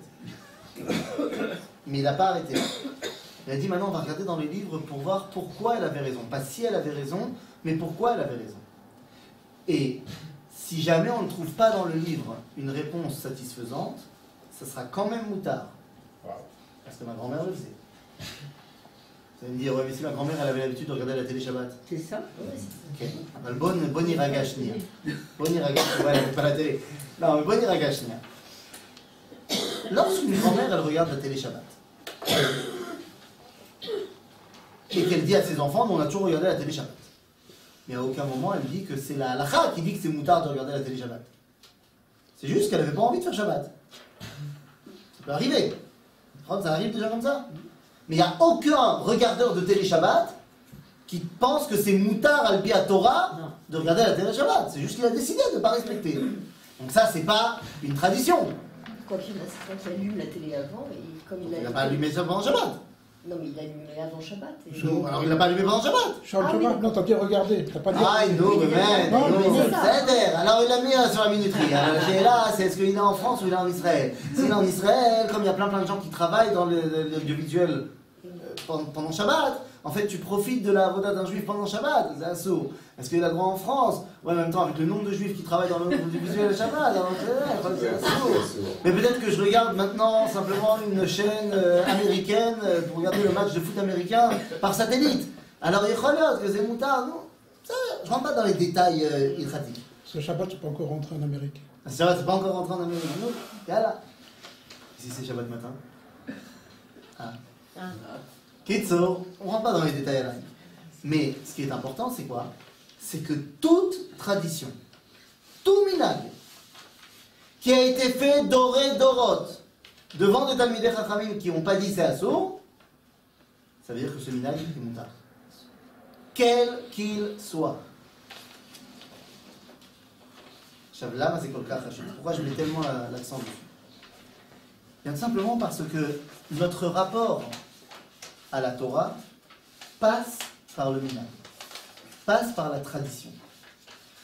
Mais il n'a pas arrêté. Il a dit maintenant on va regarder dans les livres pour voir pourquoi elle avait raison. Pas si elle avait raison, mais pourquoi elle avait raison. Et si jamais on ne trouve pas dans le livre une réponse satisfaisante, ça sera quand même moutard. Wow. Parce que ma grand-mère le faisait. Vous allez me dire, ouais, mais si ma grand-mère elle avait l'habitude de regarder la télé Shabbat. C'est ça? Ok. Le bon iragashnia. Bon iragashnia. Ouais, elle n'avait pas la télé. Non, mais bon iragashnia. Lorsqu'une grand-mère elle regarde la télé Shabbat et qu'elle dit à ses enfants, on a toujours regardé la télé Shabbat. Mais à aucun moment elle dit que c'est la halakha qui dit que c'est moutard de regarder la télé Shabbat. C'est juste qu'elle n'avait pas envie de faire Shabbat. Ça peut arriver. Ça arrive déjà comme ça. Mais il n'y a aucun regardeur de télé Shabbat qui pense que c'est moutard al à Torah de regarder la télé Shabbat. C'est juste qu'il a décidé de ne pas respecter. Donc ça, c'est pas une tradition. Quoi qu'il y en a certains qui allument la télé avant, et comme Il n'a pas allumé ça pendant Shabbat. Non, mais il allumait avant Shabbat. Et... Non, alors il n'a pas allumé pendant Shabbat. Charles Ah, oui, Shabbat, non, t'as dit regarder, t'as pas dit. Ah, non, mais Non, non, c'est ça. c'est-à-dire, alors il l'a mis sur la minuterie. Alors qui est là, c'est est-ce qu'il est en France ou il est en Israël? S'il est en Israël, comme il y a plein de gens qui travaillent dans l'audiovisuel pendant Shabbat, en fait tu profites de la voda d'un juif pendant Shabbat, c'est un saut. Est-ce qu'il a le droit en France? Ouais, en même temps, avec le nombre de juifs qui travaillent dans l'audiovisuel Shabbat, alors c'est un saut. Mais peut-être que je regarde maintenant simplement une chaîne américaine pour regarder le match de foot américain par satellite. Alors il regarde que c'est moutard, non? Ça, je rentre pas dans les détails ilkhatiques. Ce Shabbat, c'est pas encore rentré en Amérique. Shabbat, c'est pas encore rentré en Amérique. Non, là. Si c'est Shabbat matin. Ah. Kitso, on rentre pas dans les détails là. Mais ce qui est important, c'est quoi? C'est que toute tradition, tout minag, qui a été fait doré dorot, devant des Talmidei Chachamim qui n'ont pas dit c'est assour, ça veut dire que ce minag est moutard. Quel qu'il soit. Shavla, c'est kolkach hachim. Pourquoi je mets tellement l'accent dessus? Bien simplement parce que notre rapport à la Torah passe par le minag, passe par la tradition.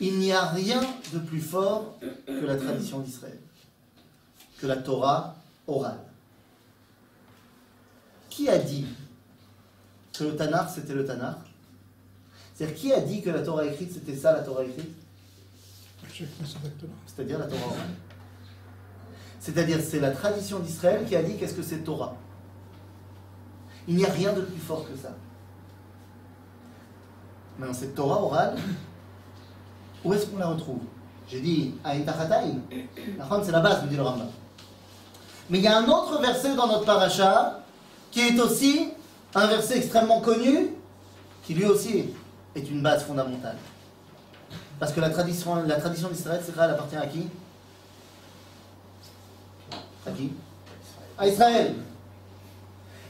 Il n'y a rien de plus fort que la tradition d'Israël, que la Torah orale. Qui a dit que le Tanakh c'était le Tanakh? C'est-à-dire qui a dit que la Torah écrite c'était ça la Torah écrite? C'est-à-dire la Torah orale. C'est-à-dire c'est la tradition d'Israël qui a dit qu'est-ce que c'est Torah. Il n'y a rien de plus fort que ça. Maintenant, cette Torah orale, où est-ce qu'on la retrouve? J'ai dit, Aïn Tachataïn. C'est la base, me dit le Rambam. Mais il y a un autre verset dans notre paracha, qui est aussi un verset extrêmement connu, qui lui aussi est une base fondamentale. Parce que la tradition d'Israël, c'est quoi? Elle appartient à qui? À qui? À Israël.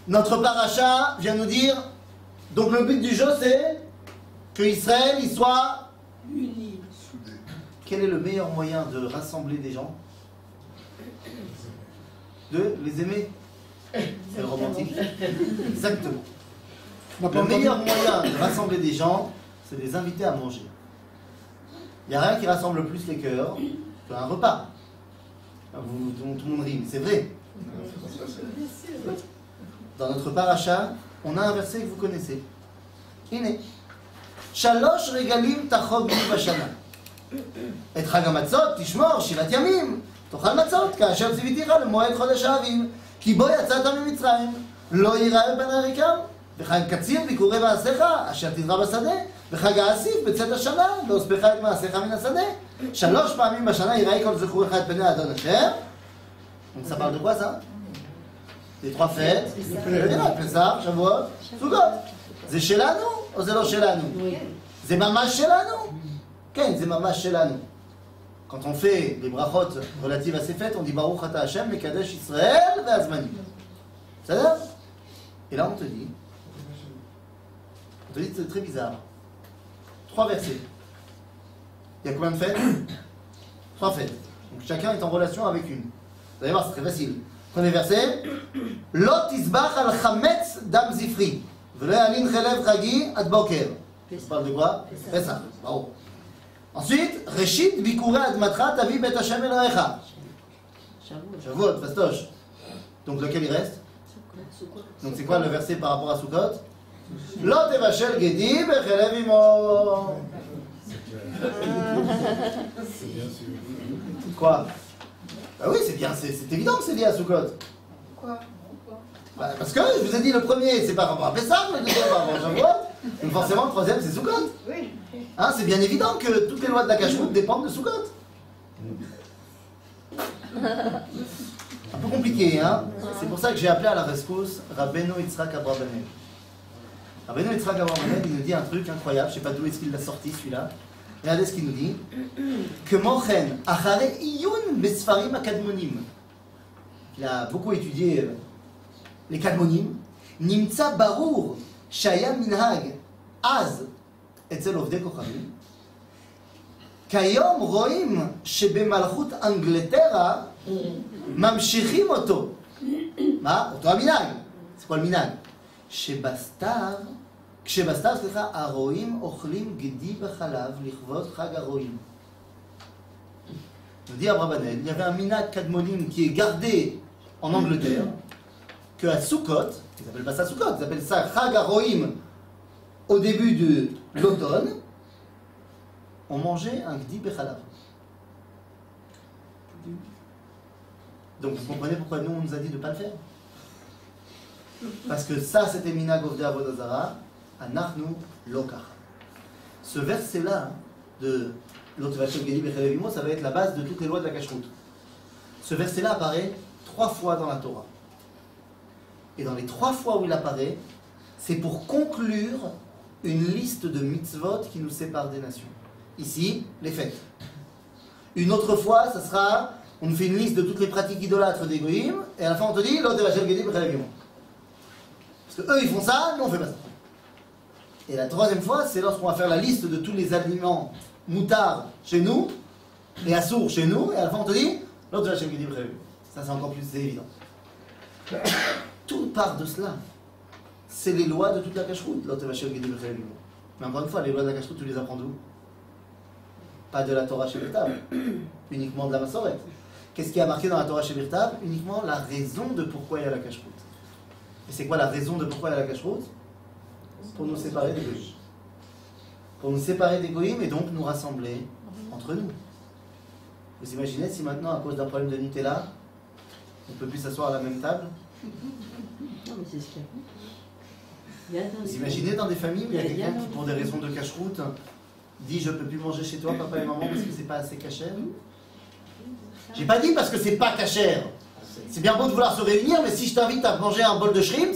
Notre paracha vient nous dire, donc le but du jeu c'est que Israël il soit uni. Quel est le meilleur moyen de rassembler des gens? De les aimer. C'est le romantique. Exactement. Le meilleur moyen de rassembler des gens, c'est de les inviter à manger. Il n'y a rien qui rassemble plus les cœurs qu'un repas. Tout le monde rit, mais c'est vrai. Dans notre paracha, on a un verset que vous connaissez. Iné. Shalosh regalim tachog li bashana. Et chag hamatzot tishmor shivat yamim. תאכל מצות כאשר ציוויתיך למועד חודש האביב כי בו יצאת ממצרים לא ייראה פן הריקם וחג קציר ביקורי מעשיך אשר תזרע בשדה וחג האסיף בצאת השנה להוספך את מעשיך מן השדה 3 פעמים בשנה ייראה כל זכורך את פני אדון השם. Donc ça parle de quoi ça? Les 3 fêtes, Pessah, Shavuot, Sukkot. זה שלנו או זה לא שלנו? זה ממש שלנו? כן, זה ממש שלנו. Quand on fait les brachot relatives à ces fêtes, on dit Baruch Ata Hashem, Mekadesh Israël, Ve'azmani. C'est ça? Et là on te dit, c'est très bizarre. 3 versets. Il y a combien de fêtes? 3 fêtes. Donc chacun est en relation avec une. Vous allez voir, c'est très facile. Premier verset. Lot tisbach al chametz dam zifri. V'lo yalin chelev chagi ad boker. Ça parle de quoi? Pessah. Bravo. Ensuite, Reshit Bikuray Admatra Tavi Bet Hashem Elohecha. Shavuot, fastoche. Donc lequel il reste? Donc c'est quoi le verset par rapport à Sukkot? Lo tevashel gedi bechelev imo. Quoi? Bah oui, c'est bien, c'est évident que c'est lié à Sukkot. Quoi? Bah, parce que je vous ai dit le premier, c'est par rapport à Pessah, le deuxième par rapport à Shavuot. Donc forcément, le troisième, c'est Sukkot. Oui. Hein, c'est bien évident que toutes les lois de la cache-route dépendent de Sukkot. Un peu compliqué, hein? C'est pour ça que j'ai appelé à la rescousse Rabbeinu Yitzhak Abravanel. Rabbeinu Yitzhak Abravanel, il nous dit un truc incroyable, je ne sais pas d'où est-ce qu'il l'a sorti celui-là. Regardez ce qu'il nous dit. Que Mochen, Achare Iyun Besfarim Akadmonim. Il a beaucoup étudié les Kadmonim. Nimtza Barour, Shaya Minhag, Az, Etzel Ovdei Kochavim. Kayom Roim, Shebemalchut Angleterra, Mamshichim Oto. Oto Aminag. C'est quoi le minag? Shebastar, סליחה, הרועים אוכלים גדי בחלב לכבוד חג הרועים. nous dit Abravanel, il y avait un minag kadmonim qui est gardé en Angleterre, qu'à Sukkot, ils n'appellent pas ça Sukkot, ils appellent ça Chag HaRoim au début de l'automne, on mangeait un gdi bechalav. Donc vous comprenez pourquoi nous on nous a dit de ne pas le faire? Parce que ça c'était minag ovdei avodah zara, anachnu lo kacha. Ce verset-là de l'autre vachel gedi bechalav imo, ça va être la base de toutes les lois de la cacheroute. Ce verset-là apparaît 3 fois dans la Torah. Et dans les 3 fois où il apparaît, c'est pour conclure une liste de mitzvot qui nous séparent des nations. Ici, les fêtes. Une autre fois, ça sera, on nous fait une liste de toutes les pratiques idolâtres des goïms, et à la fin on te dit, l'autre vachel gedi bechalav imo. Parce que eux ils font ça, nous on fait pas ça. Et la 3e fois, c'est lorsqu'on va faire la liste de tous les aliments moutards chez nous, et assourds chez nous, et à la fin on te dit, l'autre vachel gedi bechalav imo. Ça c'est encore plus évident. Tout part de cela. C'est les lois de toute la cacheroute, l'autre vachel gedi bechalav imo. Mais encore une fois, les lois de la cacheroute, tu les apprends d'où? Pas de la Torah Shebirtav, uniquement de la Massoret. Qu'est-ce qui a marqué dans la Torah Shebirtav? Uniquement la raison de pourquoi il y a la cacheroute. Et c'est quoi la raison de pourquoi il y a la cacheroute? Pour nous séparer des goïms. Pour nous séparer des goïms et donc nous rassembler entre nous. Vous imaginez si maintenant, à cause d'un problème de Nutella, on ne peut plus s'asseoir à la même table? Non, mais c'est ce qu'il y a. Vous imaginez dans des familles où il y a quelqu'un qui, pour des raisons de cacheroute, dit je peux plus manger chez toi, papa et maman, parce que c'est pas assez cachère? J'ai pas dit parce que c'est pas cachère. C'est bien beau de vouloir se réunir, mais si je t'invite à manger un bol de shrimp,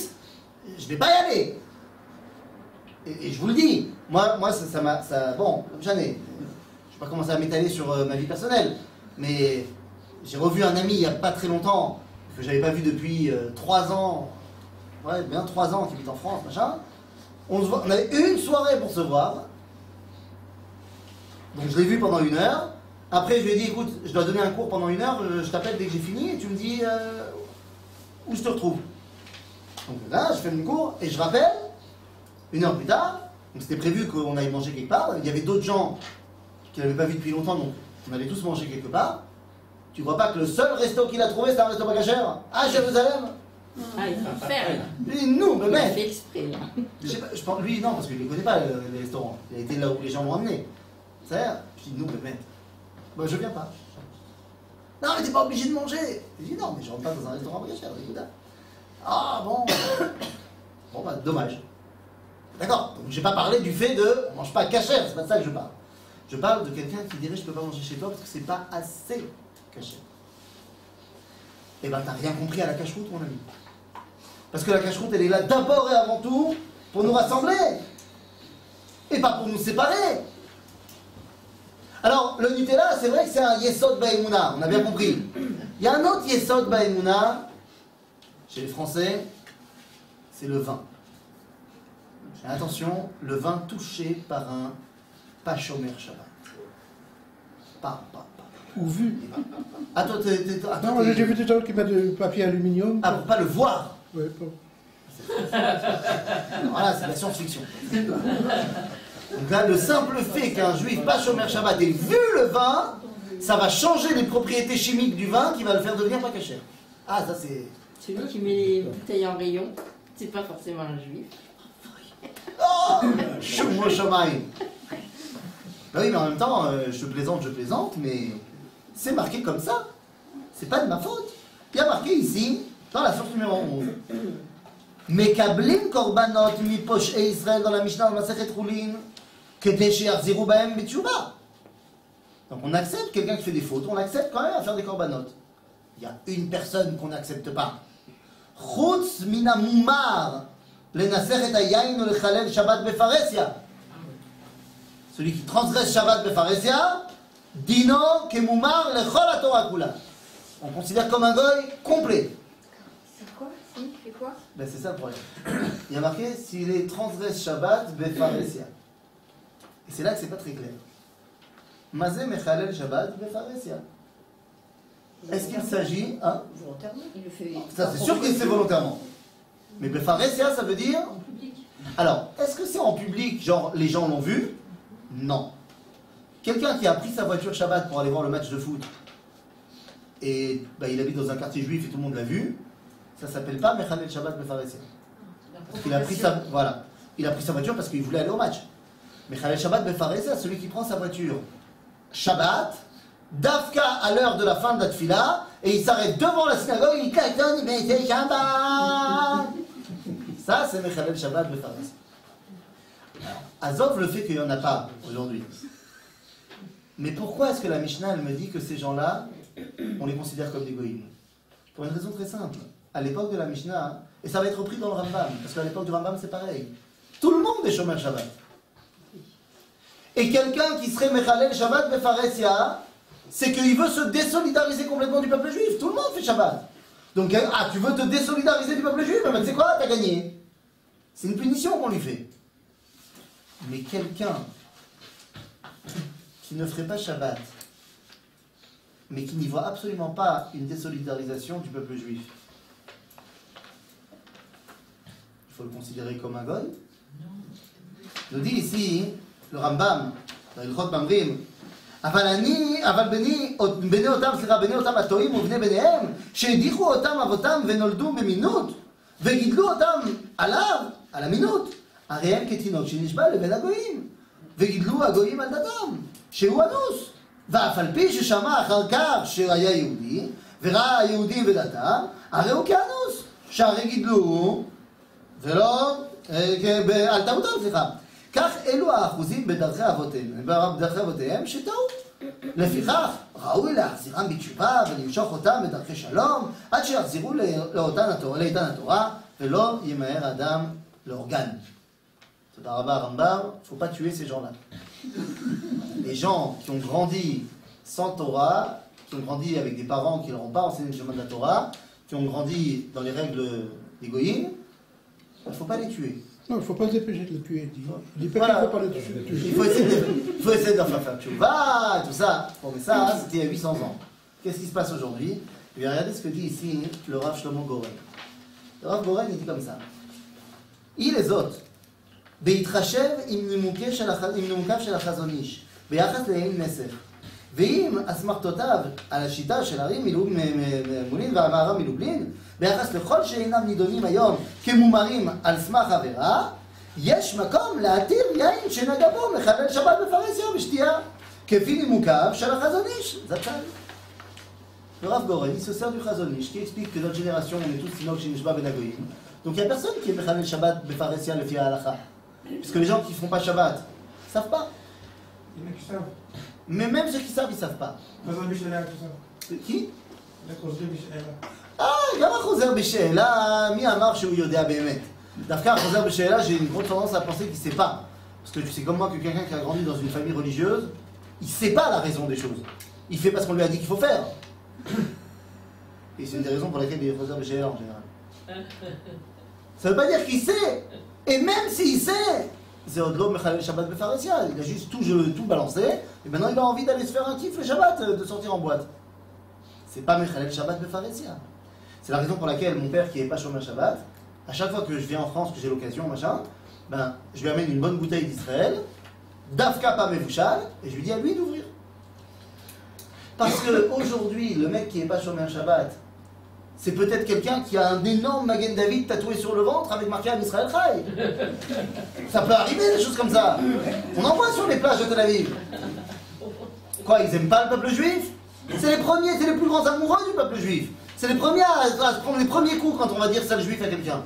je vais pas y aller. Et je vous le dis, moi ça m'a... Bon, j'en ai... Je vais pas commencer à m'étaler sur ma vie personnelle, mais j'ai revu un ami il y a pas très longtemps, que j'avais pas vu depuis 3 ans, ouais, bien 3 ans, qui habite en France, machin. On avait une soirée pour se voir. Donc je l'ai vu pendant 1 heure. Après je lui ai dit, écoute, je dois donner un cours pendant 1 heure, je t'appelle dès que j'ai fini et tu me dis où je te retrouve. Donc là, je fais mon cours et je rappelle, 1 heure plus tard, donc c'était prévu qu'on aille manger quelque part. Il y avait d'autres gens qu'il n'avait pas vu depuis longtemps, donc on allait tous manger quelque part. Tu crois pas que le seul resto qu'il a trouvé, c'est un resto pas cachère à Jérusalem? Ah, il faut le faire, là. Lui, nous, le Il mec. fait exprès, là. Je sais pas, je pense, lui, non, parce qu'il ne connaît pas les restaurants. Il a été là où les gens l'ont emmené. C'est vrai? Je dis, nous, le mec. Bah, je viens pas. Non, mais t'es pas obligé de manger. Je dis, non, mais je rentre pas dans un restaurant pas cher. Ah, bon. Bon, bah, dommage. D'accord. Donc, j'ai pas parlé du fait de, on mange pas cachère, c'est pas de ça que je parle. Je parle de quelqu'un qui dirait, je peux pas manger chez toi parce que c'est pas assez cachère. Eh ben, t'as rien compris à la cacheroute, mon ami. Parce que la cacheroute, elle est là d'abord et avant tout pour nous rassembler. Et pas pour nous séparer. Alors, le Nutella, c'est vrai que c'est un Yesod Ba'emouna, on a bien compris. Il y a un autre Yesod Ba'emouna, chez les Français, c'est le vin. Et attention, le vin touché par un pas Shomer Shabbat. Pas. Ou vu. Attends, Non, j'ai vu des gens qui mettent du papier aluminium. Ah, pour pas le voir. Ouais, bon. Voilà, c'est la science-fiction. Donc là, le simple fait qu'un juif pas Shomer Shabbat ait vu le vin, ça va changer les propriétés chimiques du vin qui va le faire devenir pas cachère. Ah, ça c'est... Celui qui met les bouteilles en rayon, c'est pas forcément un juif. Oh Shumo Shomaim. Bah oui, mais en même temps, je plaisante, mais c'est marqué comme ça. C'est pas de ma faute. Il y a marqué ici, dans la source numéro 11. Mekablim korbanot mi posh'ei Israël dans la Mishnah, dans Masechet Chulin, kedei sheyachziru bahem b'tshuva. Donc on accepte quelqu'un qui fait des fautes, on accepte quand même à faire des korbanot. Il y a une personne qu'on n'accepte pas. Chutz mina mumar lenaser et hayayin ou lechalel Shabbat befaresia. Celui qui transgresse Shabbat befaresia, dino kemumar lechol haTorah kula. On considère comme un goy complet. C'est quoi? Il fait quoi? Ben c'est ça le problème. Il y a marqué s'il est transgresse Shabbat befaresia. Et c'est là que c'est pas très clair. Mazé mechalel Shabbat befaresia. Est-ce qu'il s'agit, hein? Volontairement, il le fait. Ça c'est sûr qu'il fait volontairement. Mais befaresia ça veut dire. En public. Alors, est-ce que c'est en public, genre les gens l'ont vu? Non. Quelqu'un qui a pris sa voiture Shabbat pour aller voir le match de foot et bah, il habite dans un quartier juif et tout le monde l'a vu, ça s'appelle pas Mechalel Shabbat Befaresia. Parce qu'il a pris sa, voilà, il a pris sa voiture parce qu'il voulait aller au match. Mechalel Shabbat Befaresia, celui qui prend sa voiture Shabbat, Dafka à l'heure de la fin de la tfila, et il s'arrête devant la synagogue, il klaxonne, il met ses Shabbat. Ça, c'est Mechalel Shabbat Befaresia. Azov le fait qu'il n'y en a pas aujourd'hui. Mais pourquoi est-ce que la Mishnah elle me dit que ces gens-là, on les considère comme des goïms? Pour une raison très simple. À l'époque de la Mishnah, et ça va être repris dans le Rambam, parce qu'à l'époque du Rambam c'est pareil. Tout le monde est Shomer Shabbat. Et quelqu'un qui serait Mechalel Shabbat Befaresia, c'est qu'il veut se désolidariser complètement du peuple juif. Tout le monde fait Shabbat. Donc, ah, tu veux te désolidariser du peuple juif? Ben, tu sais quoi? T'as gagné. C'est une punition qu'on lui fait. Mais quelqu'un qui ne ferait pas Shabbat, mais qui n'y voit absolument pas une désolidarisation du peuple juif, il faut le considérer comme un goy? Il nous dit ici, le Rambam, dans Ilchot Mamrim, אבל בני אותם הטועים ובני בניהם שהדיחו אותם אבותם ונולדו במינות וגידלו אותם עליו, על המינות, הרי הם כתינוק שנשבע לבן הגויים וגידלו הגויים על דתם שהוא אנוס, ואף על פי ששמע אחר כך שהיה יהודי וראה היהודים ודתם, הרי הוא כאנוס שהרי גידלו ולא על טעותם, סליחה. כך אלו האחוזים בדרכי אבותיהם שטעו. לפיכך ראוי להחזירם בתשובה ולמשוך אותם בדרכי שלום עד שיחזרו לאיתן התורה ולא ימהר האדם לאורגן. תודה רבה רמב"ם, il ne faut pas tuer ces gens-là. Les gens qui ont grandi sans Torah, qui ont grandi avec des parents qui ne leur ont pas enseigné le chemin de la Torah, qui ont grandi dans les règles des goïms, il ne faut pas les tuer. Non, il ne faut pas se dépêcher de le tuer. Il dit pas Voilà. qu'il ne faut pas le tuer. Il faut essayer de leur faire tchouva, tout ça. Bon, mais ça, c'était il y a 800 ans. Qu'est-ce qui se passe aujourd'hui? Eh bien, regardez ce que dit ici le Rav Shlomo Goren. Le Rav Goren, il dit comme ça. Il les autres. בהתחשב עם נימוקיו של החזון איש, ביחס לעין נסך, ועם אסמכתותיו על השיטה של הרים מולין והמערב מלובלין, ביחס לכל שאינם נידונים היום כמומרים על סמך עבירה, יש מקום להתיר יין שנגע בו מחלל שבת בפרהסיה ובשתייה, כפי נימוקיו של החזון איש. זה הצד. Le Rav Goren, il se sert du Chazon Ish, qui explique que dans notre génération, on est tous Sinok Shinishba Ben Agoyim. Donc il n'y a personne qui est Mechalel Shabbat Befaresia le Fia Halacha. Puisque les gens qui ne font pas Shabbat ne savent pas. Il y en a qui savent. Mais même ceux qui savent, ils ne savent pas. חוזר בשאלה, tout ça. qui? חוזר בשאלה. גם החוזר בשאלה, מי אמר שהוא יודע באמת? דווקא החוזר בשאלה, j'ai une grande tendance à penser qu'il ne sait pas. Parce que c'est comme moi que quelqu'un qui a grandi dans une famille religieuse, il ne sait pas la raison des choses. Il fait parce qu'on lui a dit qu'il faut faire. Et c'est une des raisons pour lesquelles il est khozar b'she'ela en général. Ça ne veut pas dire qu'il sait. Et même s'il sait, c'est Odlo Mechalel Shabbat Befaresia. Il a juste tout balancé. Et maintenant il a envie d'aller se faire un kiff le Shabbat, de sortir en boîte. C'est pas Mechalel Shabbat Befaresia. C'est la raison pour laquelle mon père qui n'est pas Shomer Shabbat, à chaque fois que je viens en France, que j'ai l'occasion, machin, ben, je lui amène une bonne bouteille d'Israël, Dafka pa Mevouchal, et je lui dis à lui d'ouvrir. Parce qu'aujourd'hui, le mec qui n'est pas Shomer Shabbat, c'est peut-être quelqu'un qui a un énorme Magen David tatoué sur le ventre avec marqué Am Israël Chai. Ça peut arriver, des choses comme ça. On en voit sur les plages de Tel Aviv. Quoi, ils aiment pas le peuple juif? C'est les premiers, c'est les plus grands amoureux du peuple juif. C'est les premiers à se prendre les premiers coups quand on va dire sale juif à quelqu'un.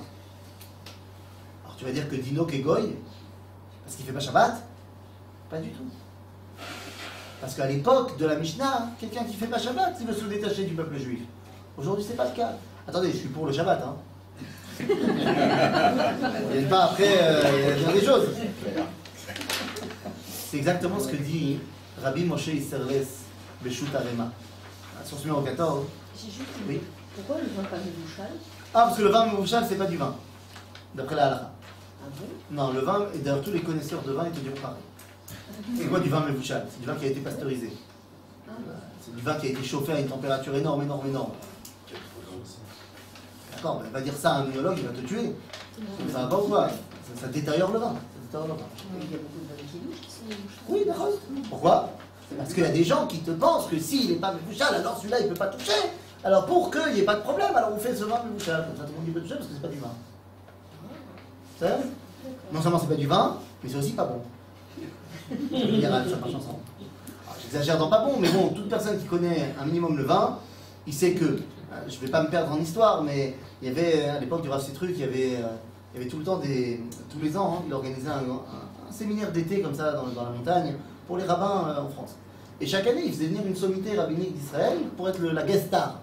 Alors tu vas dire que Dino est goy parce qu'il fait pas Shabbat? Pas du tout. Parce qu'à l'époque de la Mishnah, quelqu'un qui fait pas Shabbat, il veut se détacher du peuple juif. Aujourd'hui, c'est pas le cas. Attendez, je suis pour le Shabbat, hein. Il n'y a pas après, il y a des choses. C'est exactement ce que dit Rabbi Moshe Isserles Beshut Arema. Source numéro 14. J'ai juste une- Oui. Pourquoi le vin pas mébouchal? Ah, parce que le vin mébouchal, c'est pas du vin. D'après la halakha. Ah bon? Non, le vin, et d'ailleurs tous les connaisseurs de vin, ils te diront pareil. C'est quoi du vin mébouchal? C'est du vin qui a été pasteurisé. C'est du vin qui a été chauffé à une température énorme. D'accord, mais va dire ça à un œnologue, il va te tuer. Ça va pas ou quoi? Ça détériore le vin. Il y a beaucoup de vins qui douchent qui sont mébouchals. Oui, d'accord. Pourquoi? Parce qu'il y a des gens qui te pensent que s'il n'est pas mébouchal, alors celui-là il ne peut pas toucher. Alors pour qu'il n'y ait pas de problème, alors on fait ce vin mébouchal. Comme ça tout le monde peut toucher parce que c'est pas du vin. C'est vrai? Non seulement c'est pas du vin, mais c'est aussi pas bon. C'est minéral, ça marche ensemble. Alors, j'exagère dans pas bon, mais bon, toute personne qui connaît un minimum le vin, il sait que, je ne vais pas me perdre en histoire, mais il y avait à l'époque du Rav Citrus, il y avait tout le temps tous les ans, hein, il organisait un séminaire d'été comme ça dans la montagne pour les rabbins en France. Et chaque année, il faisait venir une sommité rabbinique d'Israël pour être la guest star.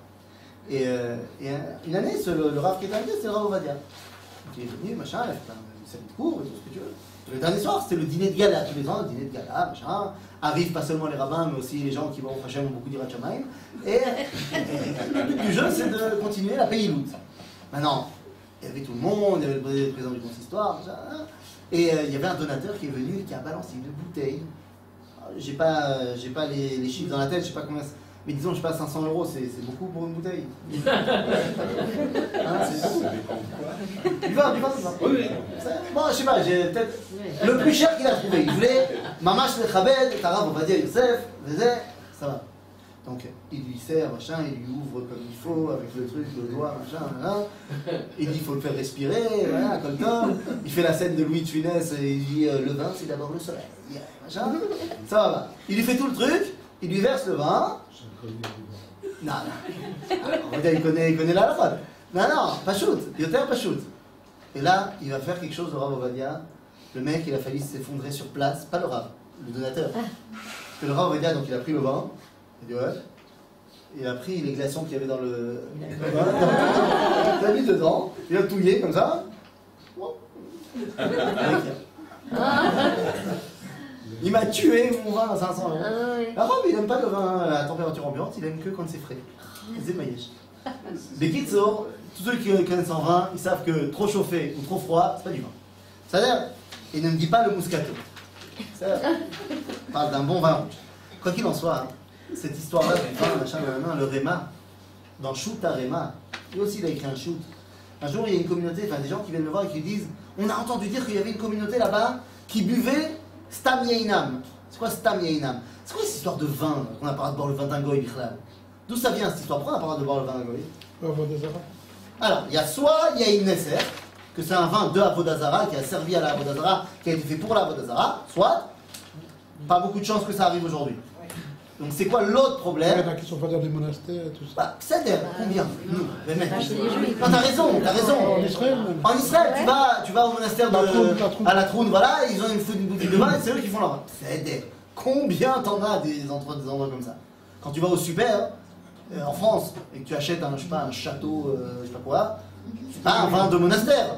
Et une année, le Rav qui était invité, c'est le Rav Ovadia. Donc il est venu, machin, il a fait une série de cours et tout ce que tu veux. Le dernier soir, c'était le dîner de gala, tous les ans, le dîner de gala, machin. Arrivent pas seulement les rabbins, mais aussi les gens qui vont au Hachem ont beaucoup d'Irat Shamayim. Et le but du jeu, c'est de continuer la Peilout. Maintenant, il y avait tout le monde, il y avait le président du consistoire, machin, et il y avait un donateur qui est venu et qui a balancé une bouteille. J'ai pas les chiffres dans la tête, je sais pas combien. Mais disons, je sais pas, 500 €, c'est beaucoup pour une bouteille. Hein, c'est beaucoup. Du vin. Oui. Bon, je sais pas, j'ai peut-être. Le plus cher qu'il a trouvé. Il voulait Mamash le Chabed, Tarab, on va dire Youssef, ça va. Donc, il lui sert, machin, il lui ouvre comme il faut, avec le truc, le doigt, machin, il dit il faut le faire respirer, voilà, comme ça. Il fait la scène de Louis de Funès et il dit le vin, c'est d'abord le soleil, machin. Ça va. Il lui fait tout le truc, il lui verse le vin. Non. On va dire, il connaît la halakha. Non, pas shoot, Yoter, pas shoot. Et là, il va faire quelque chose de Rav Ovadia. Le mec, il a failli s'effondrer sur place, pas le Rav, le donateur. Que le Rav Ovadia, donc il a pris le vin. Il dit ouais. Il a pris les glaçons qu'il y avait dans le. Il a mis dedans, il a touillé comme ça. Il m'a tué mon vin à 500 €. Ah non, mais il n'aime pas le vin à température ambiante, il aime que quand c'est frais. C'est maïesh. Les Kitsour, tous ceux qui connaissent en vin, ils savent que trop chauffé ou trop froid, c'est pas du vin. C'est-à-dire, il ne me dit pas le Moscato. On parle d'un bon vin rouge. Quoi qu'il en soit, hein, cette histoire-là, machin, le Réma, dans Shoot à Réma, lui aussi il a écrit un shoot. Un jour, il y a une communauté, enfin des gens qui viennent le voir et qui disent on a entendu dire qu'il y avait une communauté là-bas qui buvait Stam Yeinam. C'est quoi Stam Yeinam? C'est quoi cette histoire de vin qu'on n'a pas le droit de boire le vin d'un goy, Bichlal? D'où ça vient cette histoire? Pourquoi on n'a pas le droit de boire le vin d'un goy? Avodazara. Alors, il y a soit il y a une Nesser, que c'est un vin de Avodazara qui a servi à la Avodazara, qui a été fait pour la Avodazara, soit pas beaucoup de chances que ça arrive aujourd'hui. Donc c'est quoi l'autre Il y problème? en a qui sont pas dans des monastères et tout ça. Bah, c'est-à-dire, combien? Mais mec, chez les Juifs. non, t'as raison. En Israël même. En Israël, tu vas au monastère La de Troune. à la Troune, voilà, ils ont une boutique de vin et c'est eux qui font leur vin. C'est-à-dire, combien t'en as des endroits comme ça? Quand tu vas au super, en France, et que tu achètes un, je sais pas, un château, je sais pas quoi, c'est pas un vin de monastère.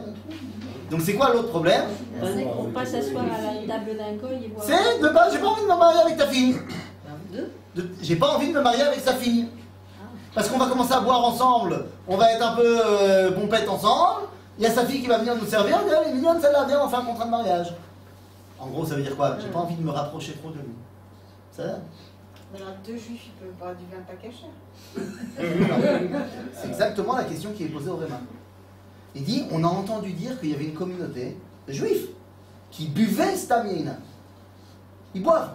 Donc c'est quoi l'autre problème? C'est qu'on pas s'asseoir à la table d'un goy et boire. C'est de base, j'ai pas envie de me marier avec ta fille. Deux. J'ai pas envie de me marier avec sa fille. Parce qu'on va commencer à boire ensemble, on va être un peu pompette ensemble, il y a sa fille qui va venir nous servir, elle est mignonne celle-là, viens, on fait un contrat de mariage. En gros, ça veut dire quoi? J'ai pas envie de me rapprocher trop de lui. Ça va? Alors, deux juifs, ils peuvent boire du vin pas caché. C'est exactement la question qui est posée au Réma. Il dit, on a entendu dire qu'il y avait une communauté de juifs qui buvaient Stam Yeina. Ils boivent.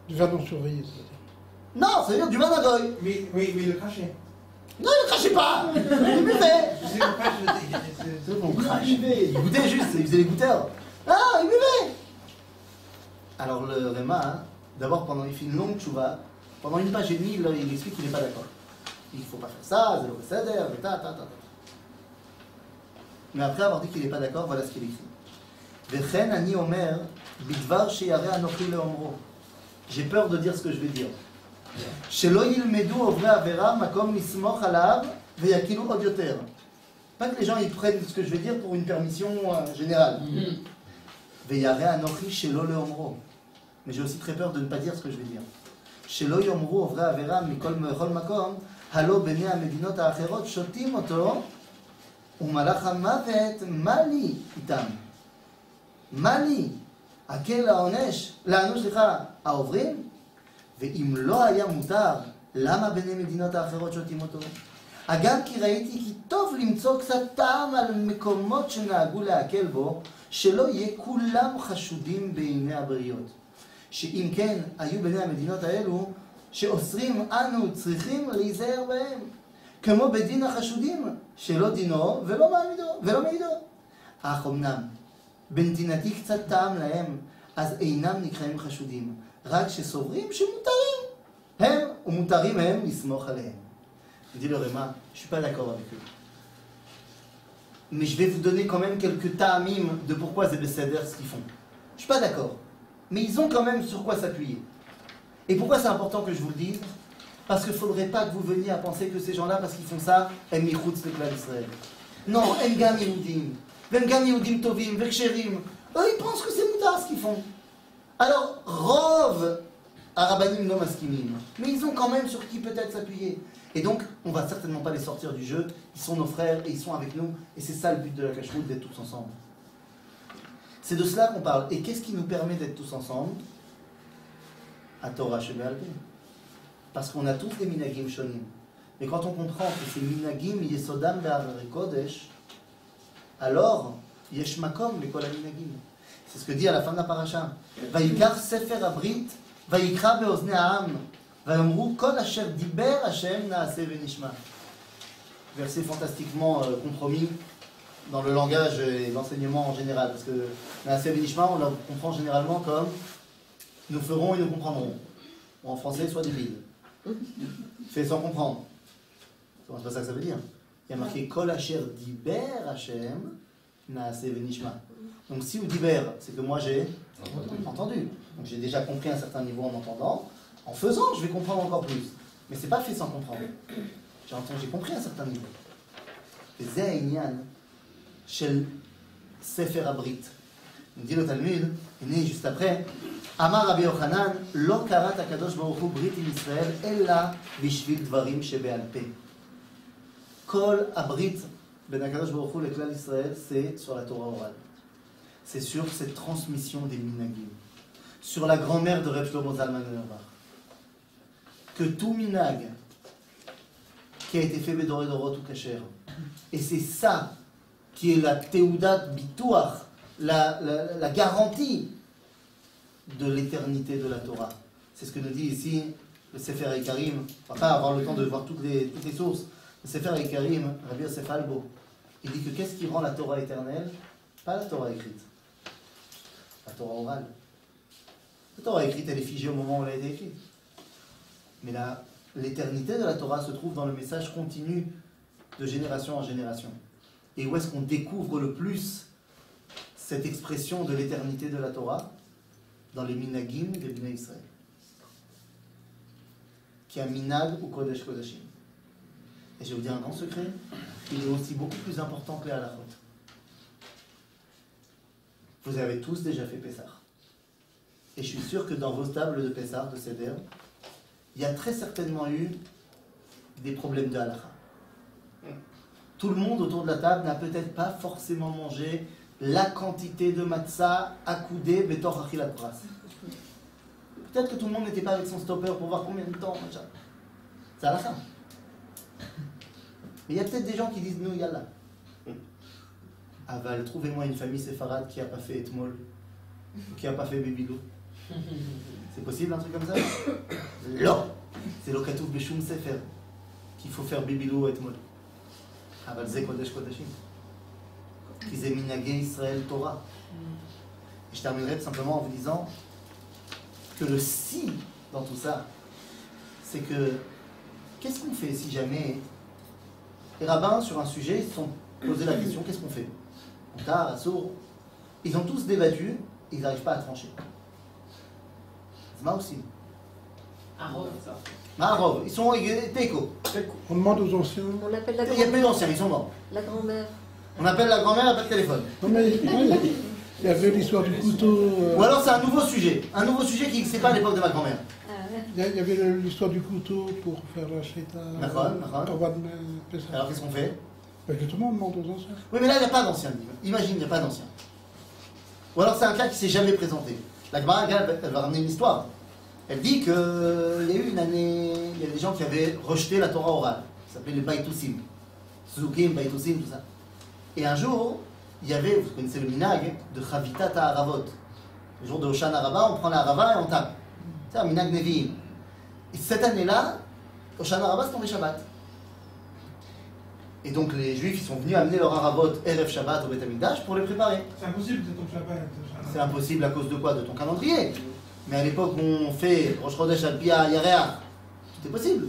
Du vin non surveillé, c'est-à-dire. Non, ça veut dire du vin d'Agoy. Mais le cachet. Non, il ne crachait pas. Il buvait. Je sais pas, C'est bon, crache. Il goûtait juste, il faisait les goûteurs. Ah, il buvait. Alors le Réma, hein, d'abord il fait une longue tchouva. Pendant une page et demie, il explique qu'il n'est pas d'accord. Il ne faut pas faire ça, zéro seder, ta. Mais après avoir dit qu'il n'est pas d'accord, voilà ce qu'il écrit. Vechen ani omer bidvar sheyare anochi leomro. J'ai peur de dire ce que je vais dire. Shelo yilmedu ovre avera makom mismoch alav veyakilu od yoter. Pas que les gens ils prennent ce que je vais dire pour une permission générale. Veyare anochi shelo leomro. Mais j'ai aussi très peur de ne pas dire ce que je vais dire. Shelo yomru ovre avera mikol makom halo bnei המדינות האחרות שותים אותו ומלאך המוות מה לי איתם? מה לי? הקל לענוש העוברים? ואם לא היה מותר, למה בני מדינות האחרות שותים אותו? אגם כי ראיתי כי טוב למצוא קצת טעם על מקומות שנהגו להקל בו, שלא יהיה כולם חשודים בעיני הבריות. שאם כן, היו בני המדינות האלו שאוסרים אנו צריכים להיזהר בהם. כמו בדין החשודים, שלא דינו ולא מעידו. אך אמנם, בנתינתי קצת טעם להם, אז אינם נקראים חשודים, רק שסוברים שמותרים הם, ומותרים הם לסמוך עליהם. Je dis le Réma, je ne suis pas d'accord avec eux. Mais je vais vous donner quand même quelques ta'amim de pourquoi c'est Besséder ce qu'ils font. Je ne suis pas d'accord. Mais ils ont quand même sur quoi s'appuyer. Et pourquoi c'est important que je vous le dise? Parce qu'il ne faudrait pas que vous veniez à penser que ces gens-là, parce qu'ils font ça, הם מחוץ לכלל ישראל. Non, הם גם יהודים. והם גם יהודים טובים וכשרים. Eux, ils pensent que c'est moutard ce qu'ils font. Alors, rov arabanim no maskinim. Mais ils ont quand même sur qui peut-être s'appuyer. Et donc, on ne va certainement pas les sortir du jeu. Ils sont nos frères et ils sont avec nous. Et c'est ça le but de la cache-route, d'être tous ensemble. C'est de cela qu'on parle. Et qu'est-ce qui nous permet d'être tous ensemble? À Torah Shebe'al Peh. Parce qu'on a tous des minagim shonim. Mais quand on comprend que c'est minagim yesodam be'avrei kodesh, alors yesh makom lekol minagim. C'est ce que dit à la fin de la paracha. Vayikar sefer abrit, vayikra be'oznei ha'am, vayomru kol asher diber Hashem na'aseh ve'nishma. Verset fantastiquement compromis dans le langage et l'enseignement en général. Parce que na'aseh ve'nishma, on le comprend généralement comme nous ferons et nous comprendrons. Ou en français, soit débile. Fait sans comprendre. C'est pas ça que ça veut dire. Il y a marqué Kol Asher Diber Hashem Naaseh Venishma. Donc si ou Diber, c'est que moi j'ai entendu. Donc j'ai déjà compris un certain niveau en entendant. En faisant, je vais comprendre encore plus. Mais c'est pas fait sans comprendre. J'ai compris un certain niveau. Et Zeh Inyan Shel Sefer Abrit. On dit le Talmud, est né juste après. Amar Rabbi Yochanan, lo karat HaKadosh Baruch Hu brit עם ישראל, אלא בשביל דברים שבעל פה. כל הברית בין הקדוש ברוך הוא לכלל ישראל, c'est sur la Torah orale. C'est sur cette transmission des minagim. Sur la grand-mère de Reb Shlomo Zalman Auerbach. Que tout minag qui a été fait Bedoré Dorot ou Kasher, et c'est ça qui est la Teudat Bituach, la garantie de l'éternité de la Torah. C'est ce que nous dit ici le Sefer Ikarim. On va pas avoir le temps de voir toutes les sources. Le Sefer Ikarim, Rabbi Yosef Albo, il dit que qu'est-ce qui rend la Torah éternelle? Pas la Torah écrite, la Torah orale. La Torah écrite, elle est figée au moment où elle a été écrite. Mais l'éternité de la Torah se trouve dans le message continu de génération en génération. Et où est-ce qu'on découvre le plus cette expression de l'éternité de la Torah? Dans les minagim des Bnei Israël. Qui a minag ou kodesh kodashim. Et je vais vous dire un grand secret, il est aussi beaucoup plus important que les halachot. Vous avez tous déjà fait Pessah. Et je suis sûr que dans vos tables de Pessah, de Seder, il y a très certainement eu des problèmes de halacha. Tout le monde autour de la table n'a peut-être pas forcément mangé la quantité de matzah accoudée betor achilat pras. Peut-être que tout le monde n'était pas avec son stopper pour voir combien de temps. C'est à la fin. Mais il y a peut-être des gens qui disent nous, yallah. Aval, trouvez-moi une famille séfarade qui n'a pas fait etmol, qui n'a pas fait bébidou. C'est possible un truc comme ça? Non. C'est l'okatouf beshum sefer. qu'il faut faire Bibilou et Mol. אבל זה קודש קודשים. כי זה מנהגי ישראל תורה. Et je terminerai tout simplement en vous disant que le si dans tout ça, c'est que qu'est-ce qu'on fait si jamais les rabbins sur un sujet se sont posé la question, qu'est-ce qu'on fait? Montar, Assour, ils ont tous débattu, ils n'arrivent pas à trancher. Zma aussi. Marov, ils sont Teiko. On demande aux anciens. On appelle la Il n'y a plus grand-mère. d'anciens, ils sont morts. La grand-mère. On appelle la grand-mère, elle n'a pas de téléphone. Non, mais il y avait l'histoire du couteau. Ou alors c'est un nouveau sujet qui n'existait pas à l'époque de ma grand-mère. Ah, ouais. Il y avait l'histoire du couteau pour faire la chéta. D'accord. Alors qu'est-ce qu'on fait? Que tout le monde demande aux anciens. Oui, mais là, il n'y a pas d'anciens. Imagine, il n'y a pas d'anciens. Ou alors c'est un cas qui ne s'est jamais présenté. La Gemara, elle va ramener une histoire. Elle dit qu'il y a eu une année, il y a des gens qui avaient rejeté la Torah orale. Ça s'appelait les Baïtoussim. Suzukim, Baïtoussim, tout ça. Et un jour, il y avait, vous connaissez le minag, de Chavitat Ha'aravot. Le jour de Hoshan Araba, on prend la Harava et on tape. C'est un minag Nevi'im. Et cette année-là, Hoshan Araba, c'est tombé Shabbat. Et donc les Juifs, ils sont venus amener leur Haravot Erev Shabbat au Beth Amikdash pour les préparer. C'est impossible de ton Shabbat. C'est impossible à cause de quoi? De ton calendrier. Mais à l'époque où on fait Rosh Chodesh al Pia Yareach, tout est possible.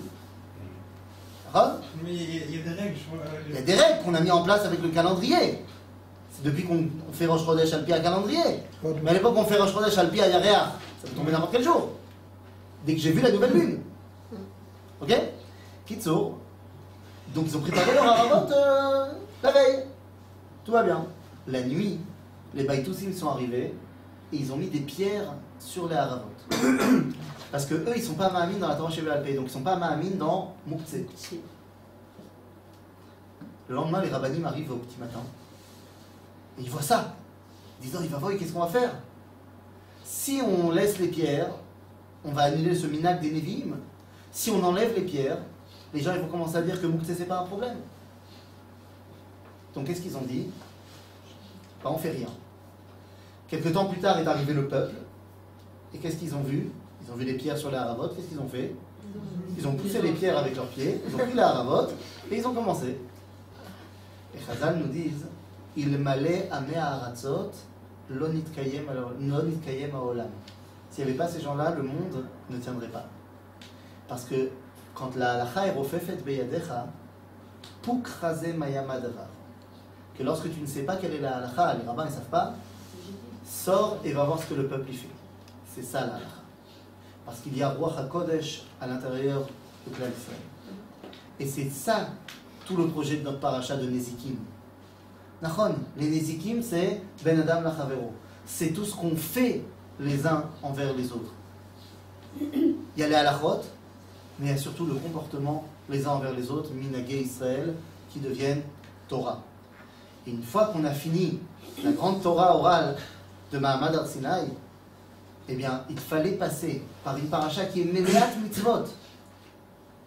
D'accord? Mais il y a des règles. Il y a des règles qu'on a mis en place avec le calendrier. C'est depuis qu'on fait Rosh Chodesh al Pia calendrier. Mais à l'époque où on fait Rosh Chodesh al Pia Yareach, ça peut tomber n'importe quel jour. Dès que j'ai vu la nouvelle lune. Ok? Kitsour. Donc ils ont préparé leur haravot la veille. Tout va bien. La nuit, les Baïtoussim sont arrivés et ils ont mis des pierres sur les haravot. Parce que eux, ils sont pas ma'amines dans la Torah Shevel Alpeh, donc ils sont pas ma'amines dans Moukse. Le lendemain, les rabbinim arrivent au petit matin et ils voient ça. Ils disent, oh, il va voir, qu'est-ce qu'on va faire? Si on laisse les pierres, on va annuler ce minag des Nevi'im. Si on enlève les pierres, les gens ils vont commencer à dire que Moukse c'est pas un problème. Donc qu'est-ce qu'ils ont dit? Ben, on fait rien. Quelque temps plus tard est arrivé le peuple. Et qu'est-ce qu'ils ont vu? Ils ont vu les pierres sur les haravot. Qu'est-ce qu'ils ont fait? Ils ont poussé les pierres avec leurs pieds. Ils ont pris les haravot et ils ont commencé. Et Chazal nous disent, il malait amé haratzot lo nitkayem haolam. S'il n'y avait pas ces gens-là, le monde ne tiendrait pas. Parce que quand la halacha est rofefet beyadecha, puk chazé mayama davar. Que lorsque tu ne sais pas quelle est la halacha, les rabbins ne savent pas, sors et va voir ce que le peuple y fait. C'est ça la halacha. Parce qu'il y a Ruach HaKodesh à l'intérieur de Klal Israël. Et c'est ça tout le projet de notre paracha de Nezikim. Nachon, les Nezikim c'est Ben Adam Lachavero. C'est tout ce qu'on fait les uns envers les autres. Il y a les halachot, mais il y a surtout le comportement les uns envers les autres, Minagé Israël, qui deviennent Torah. Et une fois qu'on a fini la grande Torah orale de Mahamad Har Sinai, eh bien, il fallait passer par une paracha qui est Meleat Mitzvot,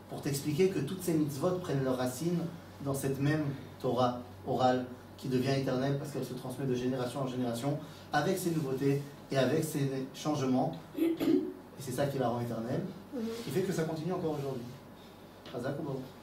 pour t'expliquer que toutes ces mitzvot prennent leurs racines dans cette même Torah orale qui devient éternelle parce qu'elle se transmet de génération en génération avec ses nouveautés et avec ses changements. Et c'est ça qui la rend éternelle, qui fait que ça continue encore aujourd'hui. Chazak ou Baruch.